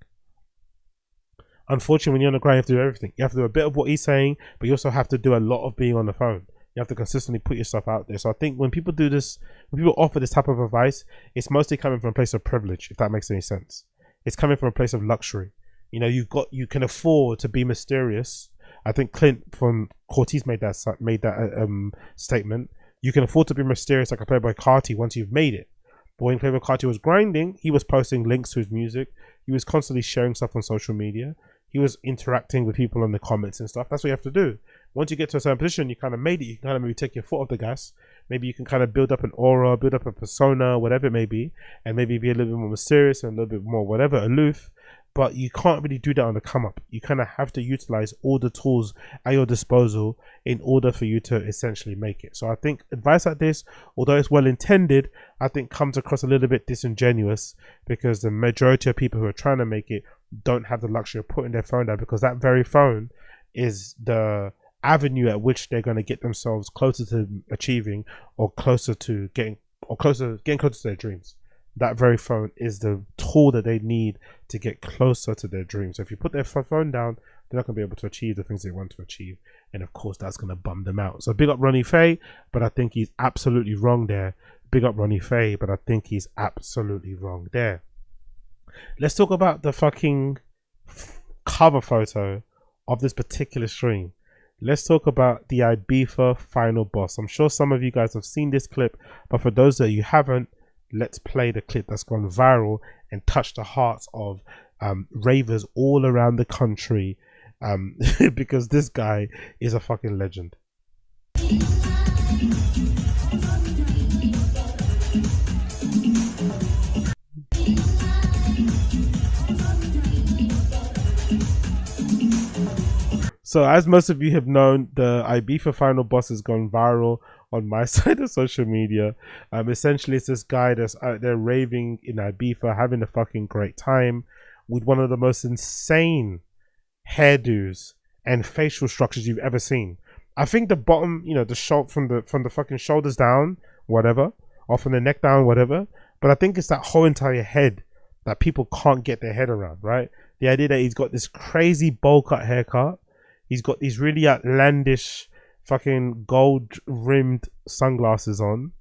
Unfortunately, when you're on the grind, you have to do everything. You have to do a bit of what he's saying, but you also have to do a lot of being on the phone. You have to consistently put yourself out there. So I think when people do this, when people offer this type of advice, it's mostly coming from a place of privilege, if that makes any sense. It's coming from a place of luxury. You know, you can afford to be mysterious. I think Clint from Cortez made that statement. You can afford to be mysterious like a Playboy Carti once you've made it. But when Playboy Carti was grinding, he was posting links to his music. He was constantly sharing stuff on social media. He was interacting with people in the comments and stuff. That's what you have to do. Once you get to a certain position, you kind of made it. You can kind of maybe take your foot off the gas. Maybe you can kind of build up an aura, build up a persona, whatever it may be, and maybe be a little bit more mysterious and a little bit more whatever, aloof. But you can't really do that on the come up. You kind of have to utilize all the tools at your disposal in order for you to essentially make it. So I think advice like this, although it's well intended, I think comes across a little bit disingenuous, because the majority of people who are trying to make it don't have the luxury of putting their phone down, because that very phone is the avenue at which they're going to get themselves closer to achieving, or closer to getting closer to their dreams. That very phone is the tool that they need to get closer to their dreams. So if you put their phone down, they're not going to be able to achieve the things they want to achieve. And of course, that's going to bum them out. So big up Ronnie Fieg, but I think he's absolutely wrong there. Big up Ronnie Fieg, but I think he's absolutely wrong there. Let's talk about the fucking cover photo of this particular stream. Let's talk about the Ibiza final boss. I'm sure some of you guys have seen this clip, but for those that you haven't, let's play the clip that's gone viral and touched the hearts of ravers all around the country, because this guy is a fucking legend. So as most of you have known, the Ibiza final boss has gone viral on my side of social media. Essentially, it's this guy that's out there raving in Ibiza, having a fucking great time with one of the most insane hairdos and facial structures you've ever seen. I think the bottom, you know, the from the fucking shoulders down, whatever, or from the neck down, whatever. But I think it's that whole entire head that people can't get their head around, right? The idea that he's got this crazy bowl cut haircut. He's got these really outlandish fucking gold rimmed sunglasses on.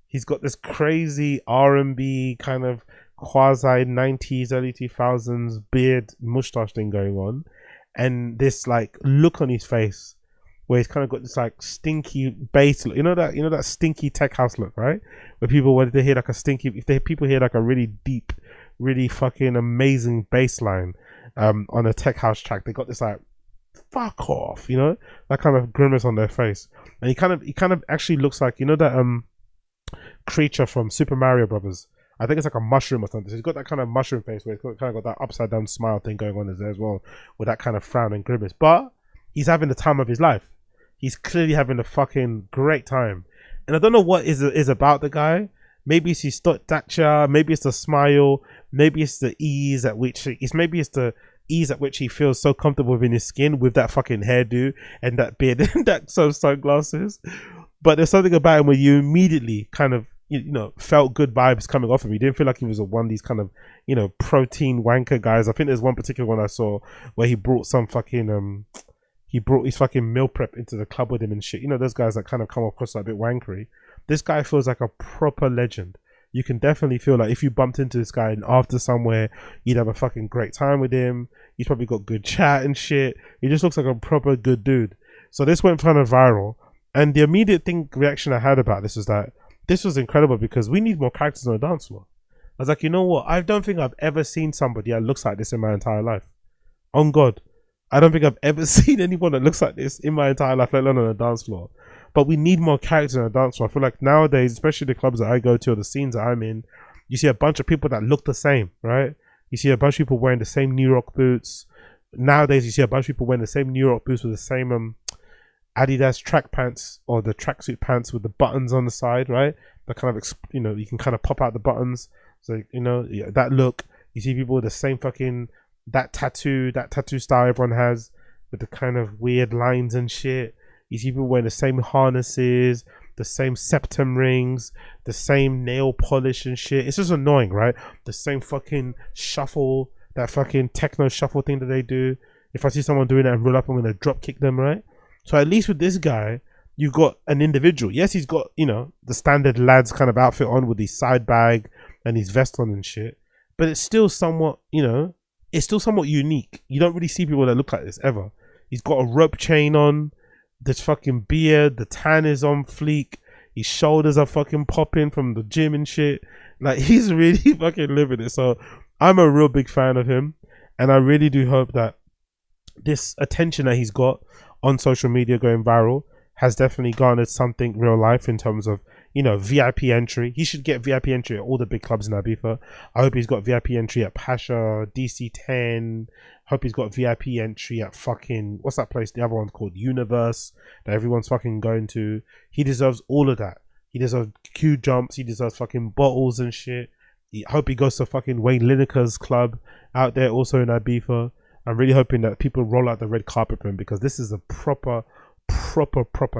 He's got this crazy R&B kind of quasi 90s, early 2000s beard mustache thing going on. And this like look on his face where he's kind of got this like stinky bass look. You know that stinky tech house look, right? Where people, when they hear like a stinky, people hear like a really deep, really fucking amazing bass line on a tech house track, they got this like, fuck off, you know, that kind of grimace on their face. And he kind of actually looks like, you know, that creature from Super Mario Brothers. I think it's like a mushroom or something. So he's got that kind of mushroom face where he's kind of got that upside down smile thing going on there as well, with that kind of frown and grimace. But he's having the time of his life. He's clearly having a fucking great time. And I don't know what is about the guy. Maybe it's his stature, maybe it's the smile, maybe it's the ease at which maybe it's the ease at which he feels so comfortable within his skin with that fucking hairdo and that beard and that sunglasses. But there's something about him where you immediately kind of, you know, felt good vibes coming off of him. You didn't feel like he was one of these kind of, you know, protein wanker guys. I think there's one particular one I saw where he brought some fucking he brought his fucking meal prep into the club with him and shit. You know, those guys that kind of come across like a bit wankery. This guy feels like a proper legend. You can definitely feel like if you bumped into this guy and after somewhere, you'd have a fucking great time with him. He's probably got good chat and shit. He just looks like a proper good dude. So this went kind of viral. And the immediate reaction I had about this was that this was incredible because we need more characters on the dance floor. I was like, you know what? I don't think I've ever seen somebody that looks like this in my entire life. On God. I don't think I've ever seen anyone that looks like this in my entire life, let alone on a dance floor. But we need more characters on a dance floor. I feel like nowadays, especially the clubs that I go to or the scenes that I'm in, you see a bunch of people that look the same, right? You see a bunch of people wearing the same New York boots. Nowadays, you see a bunch of people wearing the same New York boots with the same Adidas track pants or the tracksuit pants with the buttons on the side, right? That kind of, you know, you can kind of pop out the buttons. So, you know, yeah, that look. You see people with the same fucking, that tattoo style everyone has with the kind of weird lines and shit. You see people wearing the same harnesses, the same septum rings, the same nail polish and shit. It's just annoying, right? The same fucking shuffle, that fucking techno shuffle thing that they do. If I see someone doing that and roll up, I'm gonna drop kick them, right? So at least with this guy, you've got an individual. Yes, he's got, you know, the standard lads kind of outfit on with his side bag and his vest on and shit. But it's still somewhat, you know, it's still somewhat unique. You don't really see people that look like this ever. He's got a rope chain on. This fucking beard, the tan is on fleek. His shoulders are fucking popping from the gym and shit. Like, he's really fucking living it. So I'm a real big fan of him, and I really do hope that this attention that he's got on social media going viral has definitely garnered something real life in terms of, you know, VIP entry. He should get VIP entry at all the big clubs in Ibiza. I hope he's got VIP entry at Pasha, DC10. Hope he's got VIP entry at fucking, what's that place? The other one's called Universe that everyone's fucking going to. He deserves all of that. He deserves queue jumps. He deserves fucking bottles and shit. I hope he goes to fucking Wayne Lineker's club out there also in Ibiza. I'm really hoping that people roll out the red carpet for him because this is a proper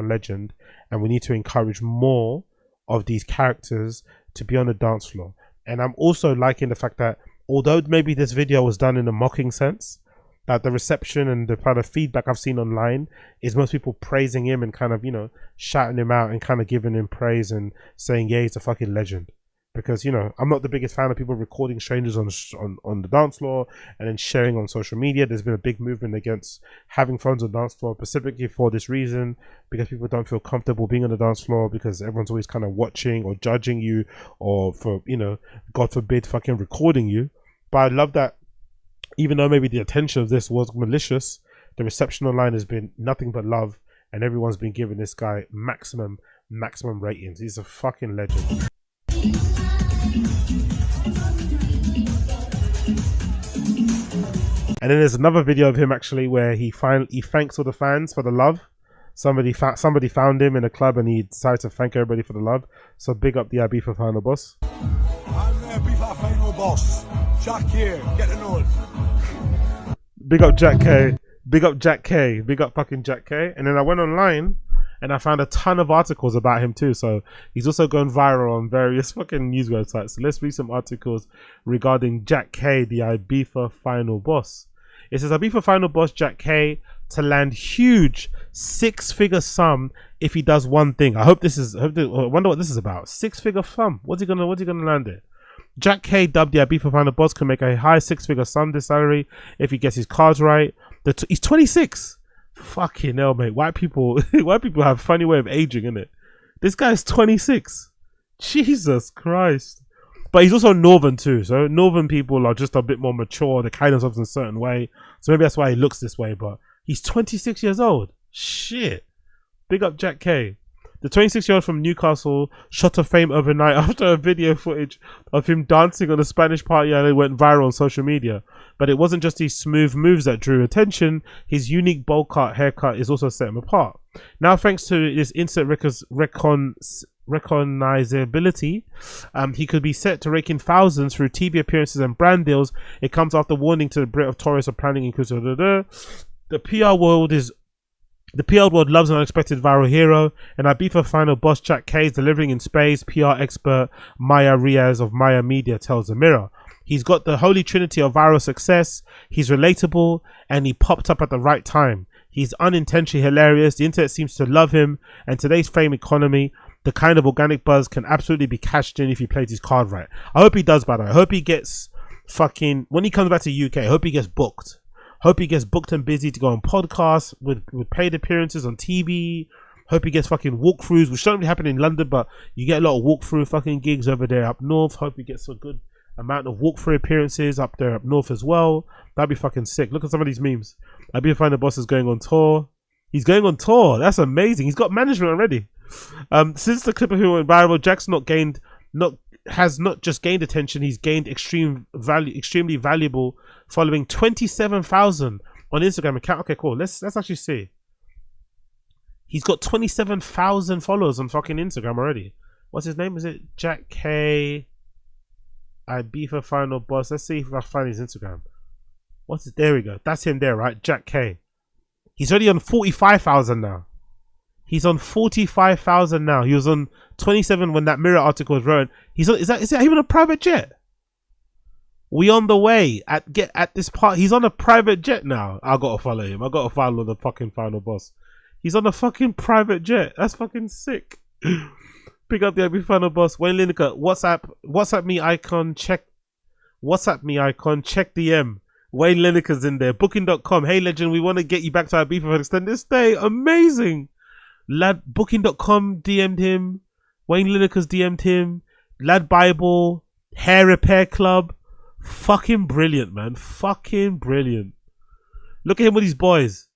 legend, and we need to encourage more of these characters to be on the dance floor. And I'm also liking the fact that although maybe this video was done in a mocking sense, that the reception and the kind of feedback I've seen online is most people praising him and kind of, you know, shouting him out and kind of giving him praise and saying, yeah, he's a fucking legend. Because, you know, I'm not the biggest fan of people recording strangers on the dance floor and then sharing on social media. There's been a big movement against having phones on the dance floor specifically for this reason, because people don't feel comfortable being on the dance floor because everyone's always kind of watching or judging you, or for, you know, God forbid, fucking recording you. But I love that even though maybe the attention of this was malicious, the reception online has been nothing but love, and everyone's been giving this guy maximum ratings. He's a fucking legend. And then there's another video of him actually where he thanks all the fans for the love. Somebody found him in a club and he decided to thank everybody for the love. So big up the Ibiza final boss. I'm the Ibiza final boss. Jack here, get the note. Big up Jack K. Big up Jack K. Big up fucking Jack K. And then I went online and I found a ton of articles about him too. So he's also gone viral on various fucking news websites. So let's read some articles regarding Jack K, the Ibiza final boss. It says Ibiza final boss Jack K to land huge 6-figure sum if he does one thing. I wonder what this is about. 6-figure sum. What's he gonna land it? Jack K, dubbed the Ibiza final boss, can make a high 6-figure sum this salary if he gets his cards right. He's 26. Fucking hell, mate. White people have a funny way of aging, innit? This guy's 26. Jesus Christ. But he's also northern too, so northern people are just a bit more mature. They carry themselves in a certain way, so maybe that's why he looks this way. But he's 26 years old. Shit. Big up Jack K. The 26-year-old from Newcastle shot to fame overnight after a video footage of him dancing on a Spanish party and it went viral on social media. But it wasn't just his smooth moves that drew attention. His unique bowl cut haircut is also set him apart. Now, thanks to this instant recognizability. He could be set to rake in thousands through TV appearances and brand deals. It comes after warning to the Brit of tourists of planning inclusive. The PR world loves an unexpected viral hero, and Ibiza final boss Jack K is delivering in spades. PR expert Maya Riaz of Maya Media tells the Mirror. He's got the holy trinity of viral success. He's relatable, and he popped up at the right time. He's unintentionally hilarious. The internet seems to love him, and today's fame economy, the kind of organic buzz can absolutely be cashed in if he plays his card right. I hope he does, by the way. I hope he gets fucking, when he comes back to UK, I hope he gets booked. Hope he gets booked and busy to go on podcasts with paid appearances on TV. Hope he gets fucking walkthroughs, which don't really happen in London, but you get a lot of walkthrough fucking gigs over there up north. Hope he gets a good amount of walkthrough appearances up there up north as well. That'd be fucking sick. Look at some of these memes. I'd be fine. The boss is going on tour. He's going on tour. That's amazing. He's got management already. Since the clip of him went viral, Jack's has not just gained attention. He's gained extremely valuable following. 27,000 on Instagram account. Okay, cool. Let's actually see. He's got 27,000 followers on fucking Instagram already. What's his name? Is it Jack K? Ibiza final boss. Let's see if I find his Instagram. What's it? There we go. That's him there, right? Jack K. He's already on 45,000 now. He's on 45,000 now. He was on 27 when that Mirror article was written. He's on, is that even a private jet? We on the way at this part. He's on a private jet now. I gotta follow him. I gotta follow the fucking final boss. He's on a fucking private jet. That's fucking sick. Pick up the final boss. Wayne Lineker. WhatsApp me icon. Check DM. Wayne Lineker's in there. Booking.com. Hey legend, we want to get you back to Ibiza for an extended stay. Amazing. Lad, Booking.com DM'd him. Wayne Lineker's DM'd him. Lad Bible. Hair Repair Club. Fucking brilliant, man. Fucking brilliant. Look at him with his boys.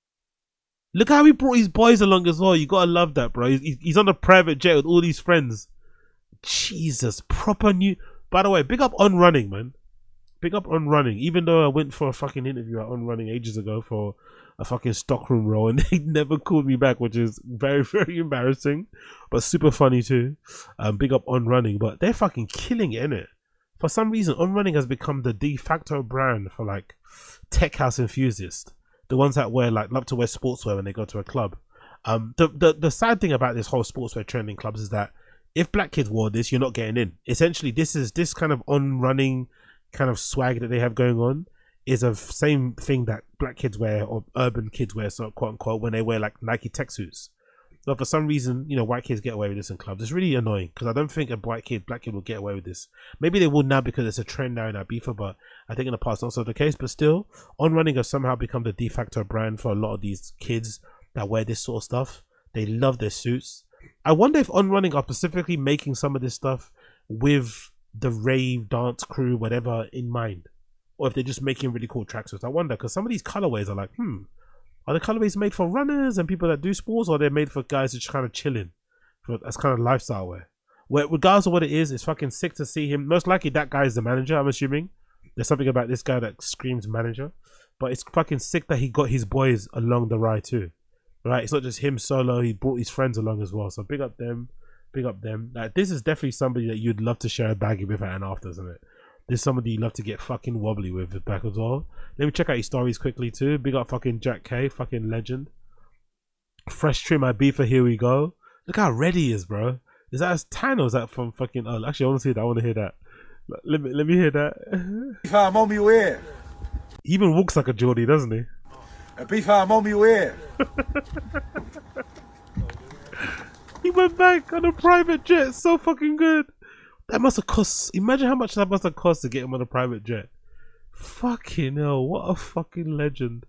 Look how he brought his boys along as well. You gotta love that, bro. He's on a private jet with all these friends. Jesus, proper new. By the way, big up On Running, man. Big up On Running. Even though I went for a fucking interview at On Running ages ago for a fucking stockroom role, and they never called me back, which is very, very embarrassing, but super funny too. Big up On Running, but they're fucking killing it, innit? For some reason, On Running has become the de facto brand for like tech house enthusiasts. The ones that love to wear sportswear when they go to a club. The sad thing about this whole sportswear trending clubs is that if black kids wore this, you're not getting in. Essentially, this kind of On Running kind of swag that they have going on is a same thing that black kids wear or urban kids wear, so quote unquote, when they wear like Nike tech suits. But for some reason, you know, white kids get away with this in clubs. It's really annoying because I don't think a black kid will get away with this. Maybe they will now because it's a trend now in Ibiza, but I think in the past not so the case. But still, On Running has somehow become the de facto brand for a lot of these kids that wear this sort of stuff. They love their suits. I wonder if On Running are specifically making some of this stuff with the rave dance crew, whatever, in mind, or if they're just making really cool tracksuits. I wonder, because some of these colorways are like, are the colorways made for runners and people that do sports, or are they made for guys who just kind of chilling as kind of lifestyle wear? Well, regardless of what it is, it's fucking sick to see him. Most likely that guy is the manager, I'm assuming. There's something about this guy that screams manager, but it's fucking sick that he got his boys along the ride too, right? It's not just him solo, he brought his friends along as well. So big up them. Like, this is definitely somebody that you'd love to share a baggie with at an after, isn't it? This is somebody you love to get fucking wobbly with back as well. Let me check out his stories quickly too. Big up fucking Jack K, fucking legend. Fresh trim Ibiza, here we go. Look how ready he is, bro. Is that as tan or is that from fucking... Oh, actually, I want to see that. I want to hear that. Let me hear that. I'm on my way. He even walks like a Geordie, doesn't he? Ibiza, I'm on my way. He went back on a private jet. So fucking good. That must have cost... Imagine how much that must have cost to get him on a private jet. Fucking hell. What a fucking legend.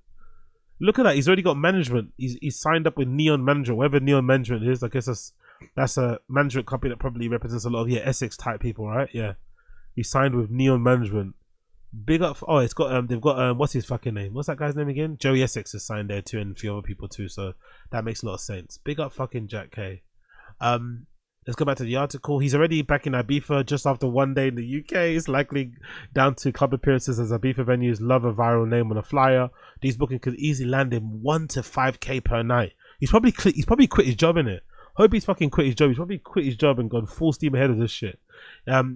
Look at that. He's already got management. He's signed up with Neon Management. Whatever Neon Management is. I guess that's a management company that probably represents a lot of Essex type people, right? Yeah. He signed with Neon Management. Big up... Oh, it's got... They've got... what's his fucking name? What's that guy's name again? Joey Essex is signed there too, and a few other people too. So that makes a lot of sense. Big up fucking Jack K. Let's go back to the article. He's already back in Ibiza just after one day in the UK. It's likely down to club appearances as Ibiza venues love a viral name on a flyer. These bookings could easily land him 1 to 5k per night. He's probably quit his job, innit? Hope he's fucking quit his job. He's probably quit his job and gone full steam ahead of this shit.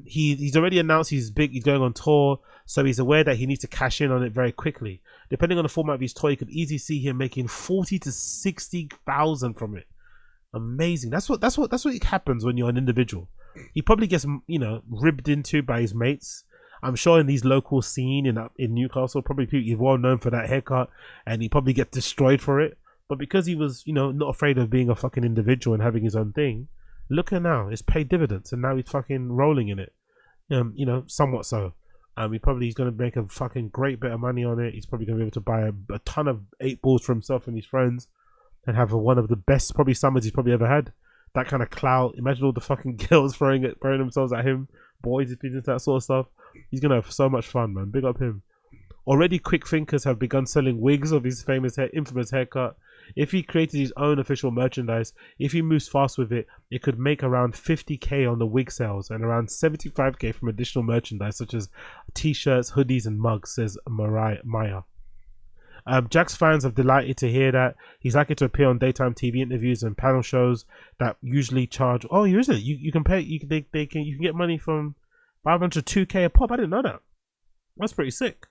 He's already announced he's going on tour, so he's aware that he needs to cash in on it very quickly. Depending on the format of his tour, you could easily see him making 40 to 60,000 from it. Amazing. That's what happens when you're an individual. He probably gets, you know, ribbed into by his mates. I'm sure in these local scene in Newcastle, probably he's well known for that haircut, and he probably gets destroyed for it. But because he was, you know, not afraid of being a fucking individual and having his own thing, look at now, it's paid dividends, and now he's fucking rolling in it. You know, somewhat so. He's going to make a fucking great bit of money on it. He's probably going to be able to buy a ton of 8 balls for himself and his friends, and have one of the best probably summers he's probably ever had. That kind of clout. Imagine all the fucking girls throwing themselves at him, boys, into that sort of stuff. He's gonna have so much fun, man. Big up him. Already, quick thinkers have begun selling wigs of his infamous haircut. If he created his own official merchandise, if he moves fast with it, it could make around 50k on the wig sales and around 75k from additional merchandise such as t-shirts, hoodies, and mugs, says Maya. Jack's fans have delighted to hear that he's likely to appear on daytime TV interviews and panel shows that usually charge. Oh, is it? You can pay. You can get money from 500 to 2k a pop. I didn't know that. That's pretty sick.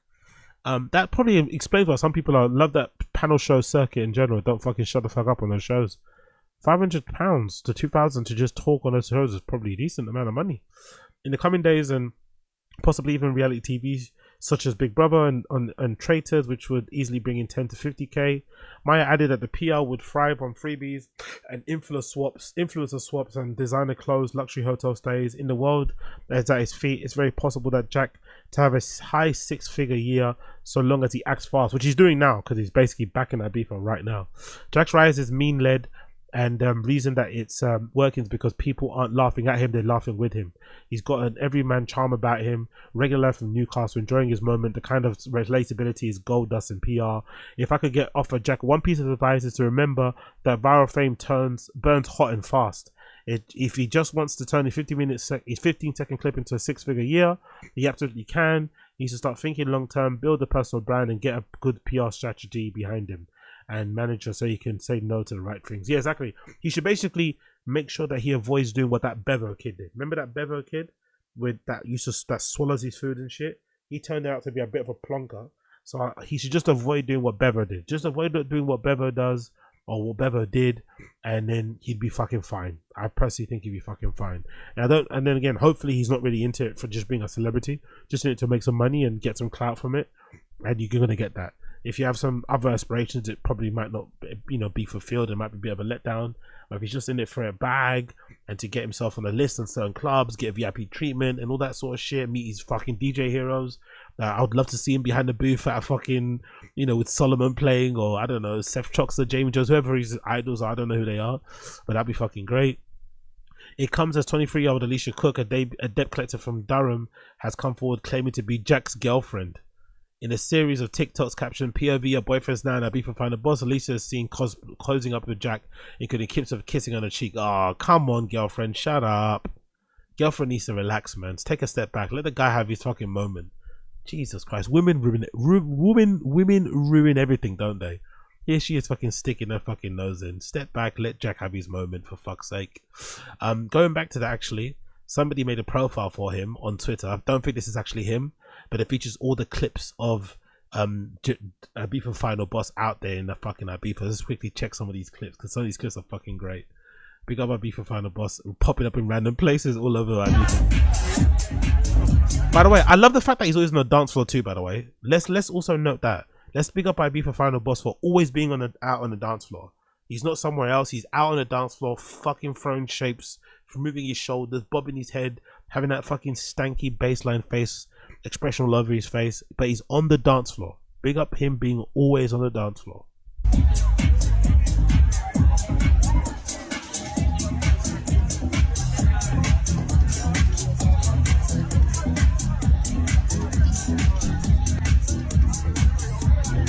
That probably explains why some people love that panel show circuit in general. Don't fucking shut the fuck up on those shows. £500 to 2,000 to just talk on those shows is probably a decent amount of money. In the coming days, and possibly even reality TV such as Big Brother and Traitors, which would easily bring in 10 to 50k. Maya added that the PR would thrive on freebies and influencer swaps and designer clothes, luxury hotel stays. In the world that's at his feet, it's very possible that Jack to have a high 6-figure year so long as he acts fast, which he's doing now because he's basically back in Ibiza right now. Jack's rise is mean-led, and reason that it's working is because people aren't laughing at him, they're laughing with him. He's got an everyman charm about him, regular life from Newcastle, enjoying his moment. The kind of relatability is gold dust in PR. If I could offer Jack one piece of advice, is to remember that viral fame burns hot and fast. If he just wants to turn his 15-second clip into a 6-figure year, he absolutely can. He needs to start thinking long term, build a personal brand, and get a good PR strategy behind him and manager so he can say no to the right things. Yeah, exactly. He should basically make sure that he avoids doing what that Bevo kid did. Remember that Bevo kid with that that swallows his food and shit? He turned out to be a bit of a plonker. So he should just avoid doing what Bevo did. Just avoid doing what Bevo does or what Bevo did, and then he'd be fucking fine. I personally think he'd be fucking fine. And then again, hopefully he's not really into it for just being a celebrity, just in it to make some money and get some clout from it, and you're gonna get that. If you have some other aspirations, it probably might not, be fulfilled. It might be a bit of a letdown. But if he's just in it for a bag and to get himself on a list in certain clubs, get VIP treatment and all that sort of shit, meet his fucking DJ heroes. I would love to see him behind the booth at a fucking, with Solomon playing, or I don't know, Seth Troxler, Jamie Jones, whoever his idols are. I don't know who they are, but that'd be fucking great. It comes as 23-year-old Alicia Cook, a debt collector from Durham, has come forward claiming to be Jack's girlfriend. In a series of TikToks captioned POV, your boyfriend's now in Ibiza find a boss, Alicia is seen closing up with Jack, including clips of kissing on the cheek. Oh, come on, girlfriend, shut up. Girlfriend needs to relax, man. Take a step back. Let the guy have his fucking moment. Jesus Christ, women ruin it. Women ruin everything, don't they? Here she is fucking sticking her fucking nose in. Step back, let Jack have his moment, for fuck's sake. Going back to that, actually, somebody made a profile for him on Twitter. I don't think this is actually him, but it features all the clips of Ibiza Final Boss out there in the fucking Ibiza. Let's quickly check some of these clips, because some of these clips are fucking great. Big up Ibiza Final Boss, popping up in random places all over Ibiza. By the way, I love the fact that he's always on the dance floor too, by the way. Let's also note that. Let's big up Ibiza Final Boss for always being out on the dance floor. He's not somewhere else. He's out on the dance floor, fucking throwing shapes, moving his shoulders, bobbing his head, having that fucking stanky baseline face expression all over his face. But he's on the dance floor. Big up him being always on the dance floor.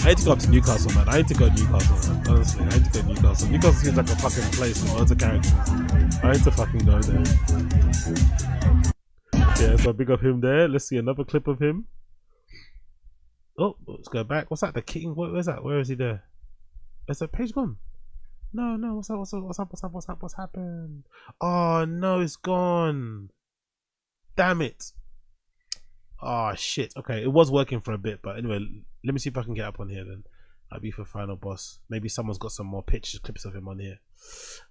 I need to go up to Newcastle, man. I need to go to Newcastle, man. Honestly, I need to go to Newcastle. Newcastle seems like a fucking place with loads of characters. I need to fucking go there. Yeah, so big up him there. Let's see another clip of him. Oh, let's go back. What's that? The King? Where's that? Where is he there? Is that page gone? No, what's happened? Oh no, it's gone. Damn it. Oh shit. Okay, it was working for a bit, but anyway, let me see if I can get up on here then. Ibiza final boss. Maybe someone's got some more pictures, clips of him on here.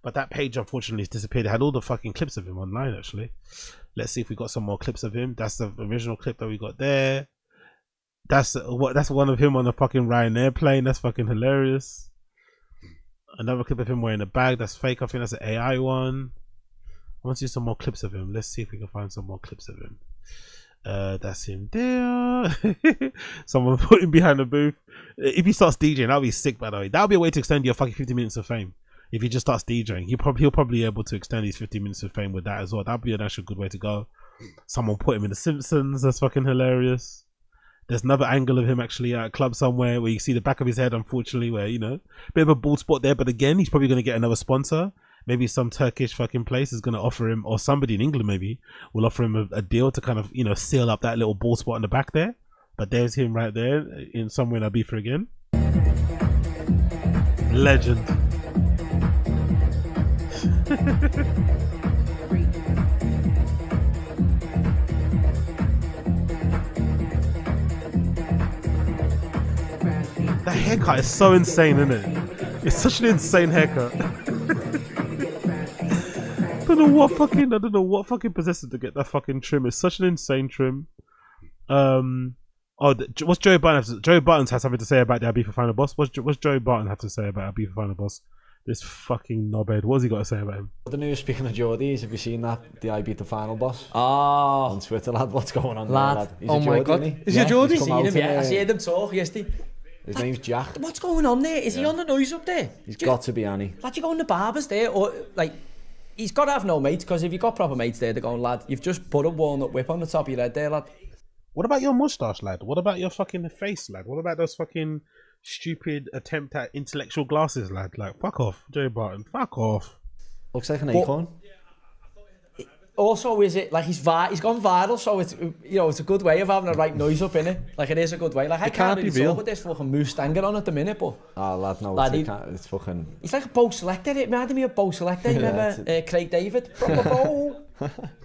But that page unfortunately has disappeared. It had all the fucking clips of him online actually. Let's see if we got some more clips of him. That's the original clip that we got there. That's one of him on a fucking Ryanair plane. That's fucking hilarious. Another clip of him wearing a bag. That's fake. I think that's an AI one. I want to see some more clips of him. Let's see if we can find some more clips of him. That's him there. Someone put him behind the booth. If he starts DJing, that'll be sick, by the way. That'll be a way to extend your fucking 50 minutes of fame. If he just starts DJing, he'll probably be able to extend his 50 minutes of fame with that as well. That'd be an actual good way to go. Someone put him in The Simpsons. That's fucking hilarious. There's another angle of him actually at a club somewhere where you see the back of his head, unfortunately, where, you know, bit of a bald spot there. But again, he's probably going to get another sponsor. Maybe some Turkish fucking place is going to offer him, or somebody in England maybe will offer him a deal to kind of, you know, seal up that little bald spot in the back there. But there's him right there in somewhere in Ibiza again. Legend. That haircut is so insane, isn't it? It's such an insane haircut. I don't know what fucking possessed him to get that fucking trim. It's such an insane trim. What's Joey Barton? Joey Barton has something to say about the Ibiza final boss. What's Joey Barton have to say about Ibiza final boss? This fucking knobhead. What's he got to say about him? I don't know, speaking of Geordies, have you seen that? The Ibiza final boss? Oh. On Twitter, lad. What's going on there, lad? He's oh a my Geordie, god. isn't he? Is he a Geordie? He's come out Yeah, I seen him talk yesterday. His name's Jack. What's going on there? Is he on the noise up there? He's got to be, Annie. Lad, you go in the barbers there, or like, he's got to have no mates, because if you've got proper mates there, they're going, lad, you've just put a walnut whip on the top of your head there, lad. What about your moustache, lad? What about your fucking face, lad? What about those fucking stupid attempt at intellectual glasses, lad? Like, fuck off, Joey Barton. Fuck off. Looks like an acorn. Also, is it like he's gone viral, so it's, you know, it's a good way of having the right noise up in it. Like, it is a good way. Like, I can't really talk with this fucking Mustang on at the minute, but oh, lad, no, lad, it's fucking. He's like a Bo Selector. It reminded me of Bo Selector. You remember Craig David? Bo.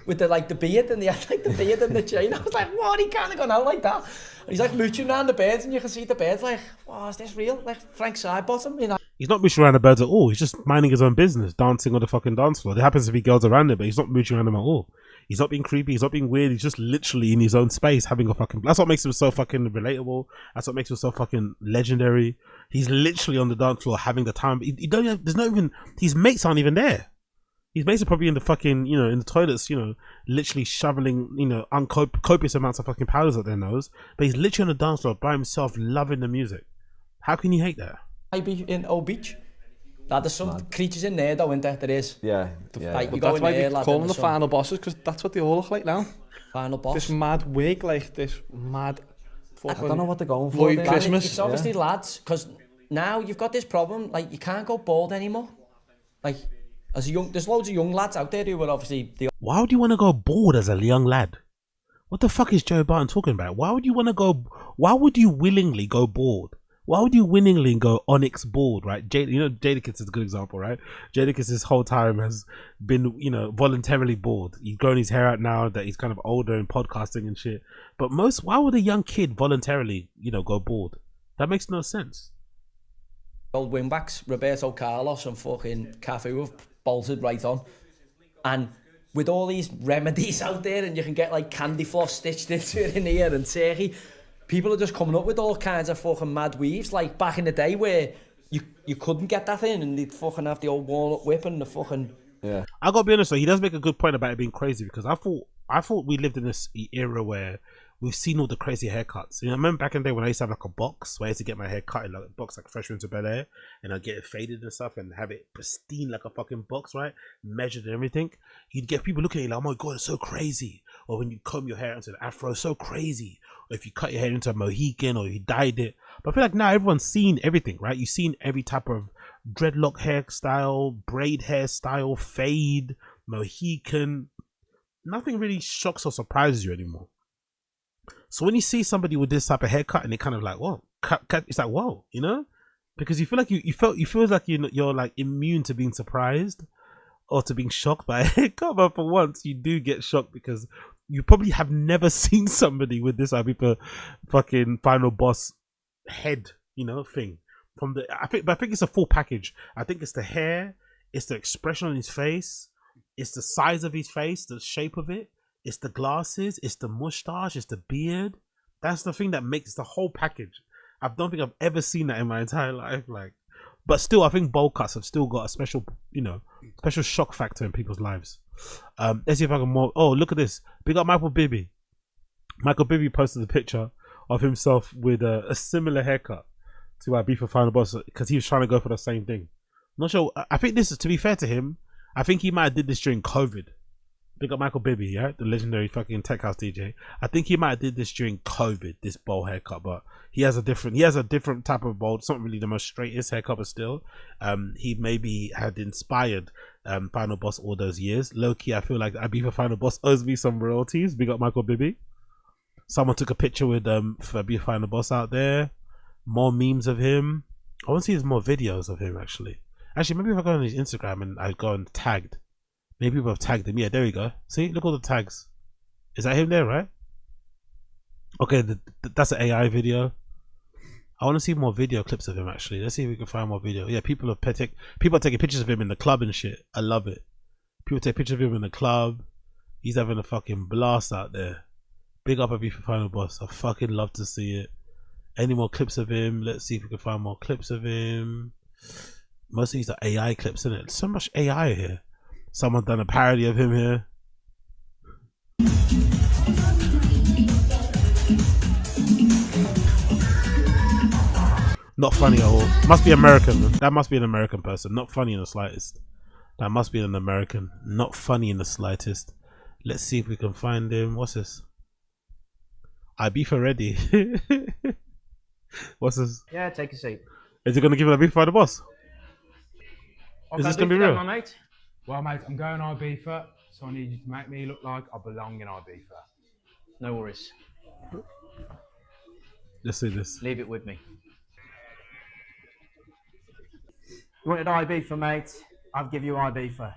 With the like the beard, and he had like the beard and the chain. I was like, what? He can't have gone out like that. And he's like mooching around the birds, and you can see the birds like, wow, is this real? Like Frank Sidebottom, you know? He's not mooching around the birds at all. He's just minding his own business, dancing on the fucking dance floor. There happens to be girls around him, but he's not mooching around them at all. He's not being creepy. He's not being weird. He's just literally in his own space having a fucking... That's what makes him so fucking relatable. That's what makes him so fucking legendary. He's literally on the dance floor having the time. He don't have, there's not even... His mates aren't even there. His mates are probably in the fucking, you know, in the toilets, you know, literally shoveling, you know, copious amounts of fucking powders at their nose. But he's literally on the dance floor by himself, loving the music. How can you hate that? Maybe in Old Beach. Lad, there's some creatures in there though, isn't there? There is. Yeah. Like, you That's go in why there, we lad, call them and the there's final bosses, because that's what they all look like now. Final boss. This mad wig, like this mad I fucking don't know what they're going for. Lloyd there. Christmas. It's obviously lads, because now you've got this problem, like you can't go bald anymore. Like, as a young, there's loads of young lads out there who are obviously... Why would you want to go bald as a young lad? What the fuck is Joe Barton talking about? Why would you want to go... Why would you willingly go bald? Why would you willingly go onyx bald, right? You know, Jadakiss is a good example, right? Jadakiss this whole time has been, you know, voluntarily bald. He's grown his hair out now that he's kind of older and podcasting and shit. But why would a young kid voluntarily, you know, go bald? That makes no sense. Old wingbacks, Roberto Carlos and fucking Cafu have bolted right on. And with all these remedies out there, and you can get like candy floss stitched into it in here and turkey, people are just coming up with all kinds of fucking mad weaves, like back in the day where you couldn't get that in, and they'd fucking have the old walnut whip and the fucking... Yeah. I gotta be honest though, he does make a good point about it being crazy, because I thought we lived in this era where we've seen all the crazy haircuts. You know, I remember back in the day when I used to have like a box where I used to get my hair cut in like a box like Fresh Prince of Bel-Air, and I'd get it faded and stuff and have it pristine like a fucking box, right? Measured and everything. You'd get people looking at you like, oh my god, it's so crazy. Or when you comb your hair into an afro, so crazy. Or if you cut your hair into a Mohican or you dyed it. But I feel like now everyone's seen everything, right? You've seen every type of dreadlock hairstyle, braid hairstyle, fade, Mohican. Nothing really shocks or surprises you anymore. So when you see somebody with this type of haircut and they kind of like, whoa, it's like, whoa, you know? because you feel like you feel like you're like immune to being surprised or to being shocked by a haircut, but for once you do get shocked because you probably have never seen somebody with this Ibiza fucking final boss head, thing. I think it's a full package. I think it's the hair, it's the expression on his face, it's the size of his face, the shape of it, it's the glasses, it's the mustache, it's the beard. That's the thing that makes the whole package. I don't think I've ever seen that in my entire life. But still, I think bowl cuts have still got a special, special shock factor in people's lives. Let's see if I can more. Oh, look at this! Big up Michael Bibby. Michael Bibby posted a picture of himself with a similar haircut to Ibiza Final Boss because he was trying to go for the same thing. Not sure. I think this is, to be fair to him, I think he might have did this during COVID. Big up Michael Bibby, yeah, the legendary fucking tech house DJ. I think he might have did this during COVID, this bowl haircut, but he has a different type of bowl. It's not really the most straightest haircut, but still, he maybe had inspired Final Boss all those years. Low key, I feel like Ibiza Final Boss owes me some royalties. Big up Michael Bibby. Someone took a picture with for Ibiza Final Boss out there. More memes of him. I want to see there's more videos of him actually. Actually, maybe if I go on his Instagram and I go and tagged. Maybe people have tagged him. Yeah, there we go. See, look all the tags. Is that him there, right? Okay, that's an AI video. I want to see more video clips of him actually. Let's see if we can find more video. Yeah, people are taking pictures of him in the club and shit. I love it. People take pictures of him in the club. He's having a fucking blast out there. Big up Ibiza Final Boss. I fucking love to see it. Any more clips of him? Let's see if we can find more clips of him. Most of these are AI clips, isn't it? So much AI here. Someone done a parody of him here. Not funny at all. Must be American. That must be an American person. Not funny in the slightest. That must be an American. Not funny in the slightest. Let's see if we can find him. What's this? Ibiza ready. What's this? Yeah, take a seat. Is he going to give it Ibiza for the boss? What Is can this I going do to be for real? that, my mate? Well, mate, I'm going Ibiza, so I need you to make me look like I belong in Ibiza. No worries. Let's see this. Leave it with me. You wanted Ibiza, mate? I'll give you Ibiza.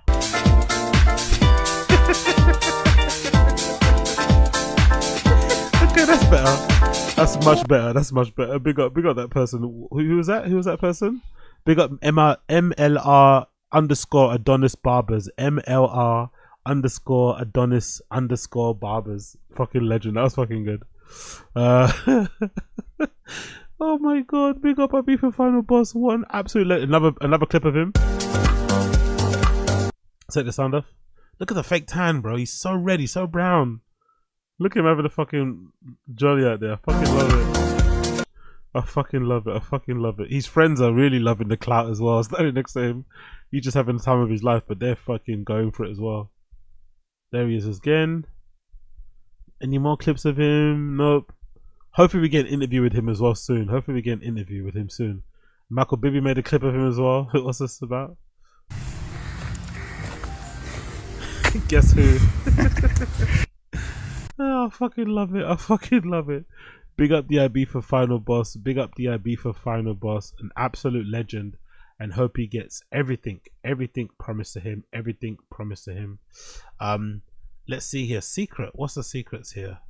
Okay, that's better. That's much better. That's much better. Big up that person. Who was that? Who was that person? Big up MLR _ Adonis Barbers. MLR _ Adonis _ Barbers. Fucking legend. That was fucking good. Oh my god. Big up Ibiza Final Boss. One absolute another clip of him. Take the sound off. Look at the fake tan, bro. He's so red. He's so brown. Look at him having a fucking jolly out there. I fucking love it. I fucking love it. I fucking love it. His friends are really loving the clout as well. Standing next to him. He's just having the time of his life, but they're fucking going for it as well. There he is again. Any more clips of him? Nope. Hopefully we get an interview with him as well soon. Hopefully we get an interview with him soon. Michael Bibby made a clip of him as well. What's this about? Guess who? Oh, I fucking love it. I fucking love it. Big up the Ibiza Final Boss. Big up the Ibiza Final Boss. An absolute legend. And hope he gets everything promised to him. Everything promised to him. Let's see here. Secret. What's the secrets here?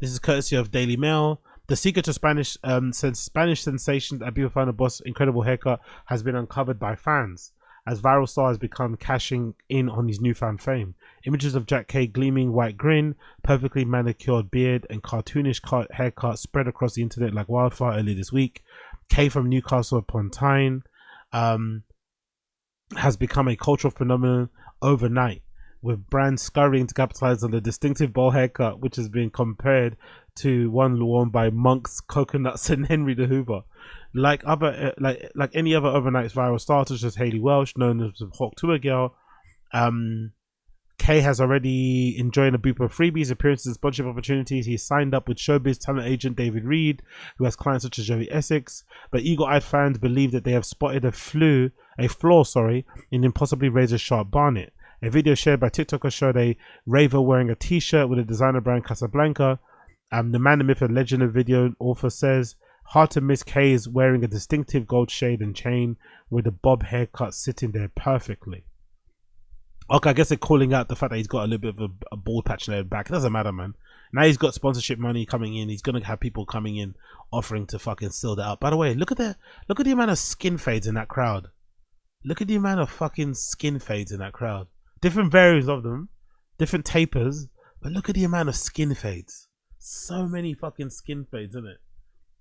This is courtesy of Daily Mail. The secret to Spanish sensation Ibiza Final Boss incredible haircut has been uncovered by fans, as viral star has become cashing in on his newfound fame. Images of Jack K gleaming white grin, perfectly manicured beard, and cartoonish haircut spread across the internet like wildfire earlier this week. K from Newcastle upon Tyne has become a cultural phenomenon overnight, with brands scurrying to capitalize on the distinctive bowl haircut, which has been compared to one worn by Monks, Coconuts, and Henry the Hoover. Like any other overnight viral star, such as Hayley Welsh, known as the Hawk Tour Girl, K has already enjoyed a Bupa freebies, appearances, and sponsorship opportunities. He's signed up with showbiz talent agent David Reed, who has clients such as Joey Essex. But eagle-eyed fans believe that they have spotted a flaw in impossibly razor-sharp Barnett. A video shared by TikToker showed a raver wearing a t-shirt with a designer brand Casablanca. The man, the myth, and legend of video author says Hard to miss. K is wearing a distinctive gold shade and chain with a bob haircut sitting there perfectly. Okay, I guess they're calling out the fact that he's got a little bit of a bald patch in the back. It doesn't matter, man. Now he's got sponsorship money coming in. He's gonna have people coming in offering to fucking seal that up. By the way, look at the amount of skin fades in that crowd. Look at the amount of fucking skin fades in that crowd. Different variants of them, different tapers, but look at the amount of skin fades. So many fucking skin fades, isn't it?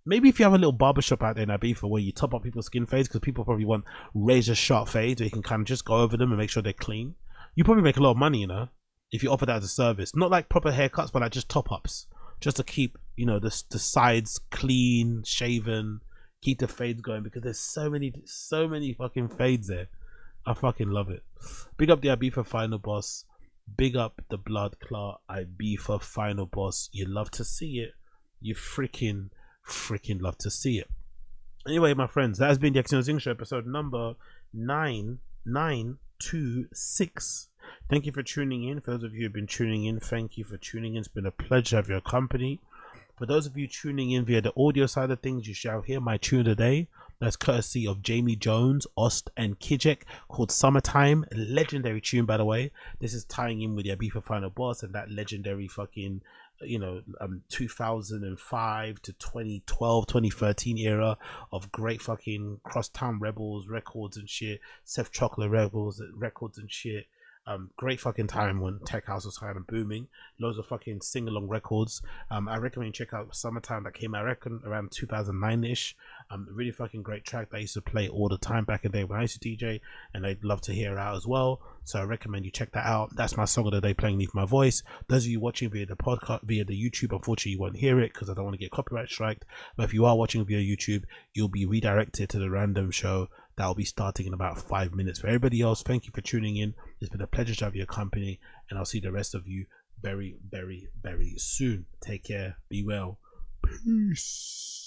Maybe if you have a little barbershop out there in Ibiza where you top up people's skin fades, because people probably want razor sharp fades where you can kind of just go over them and make sure they're clean. You probably make a lot of money, you know, if you offer that as a service. Not like proper haircuts, but like just top ups, just to keep, you know, the sides clean, shaven, keep the fades going, because there's so many fucking fades there. I fucking love it. Big up the Ibiza final boss. Big up the blood clot Ibiza final boss. You love to see it. You freaking love to see it. Anyway, my friends, that has been the Xeno's English episode number 926. Thank you for tuning in. For those of you who've been tuning in, thank you for tuning in. It's been a pleasure to have your company. For those of you tuning in via the audio side of things, you shall hear my tune today. That's courtesy of Jamie Jones, Ost, and Kjex, called Summertime. A legendary tune, by the way. This is tying in with the Ibiza final boss and that legendary fucking, you know, 2005 to 2012, 2013 era of great fucking Crosstown Rebels records and shit, Seth Chocolate Rebels records and shit. Great fucking time when tech house was kind of booming. Loads of fucking sing-along records. I recommend you check out Summertime, that came out, I reckon, around 2009-ish. Really fucking great track that I used to play all the time back in the day when I used to DJ, and I'd love to hear it out as well. So I recommend you check that out. That's my song of the day playing beneath my voice. Those of you watching via the podcast, via the YouTube, unfortunately you won't hear it because I don't want to get copyright striked. But if you are watching via YouTube, you'll be redirected to the random show that will be starting in about 5 minutes. For everybody else, thank you for tuning in. It's been a pleasure to have your company, and I'll see the rest of you very, very, very soon. Take care. Be well. Peace.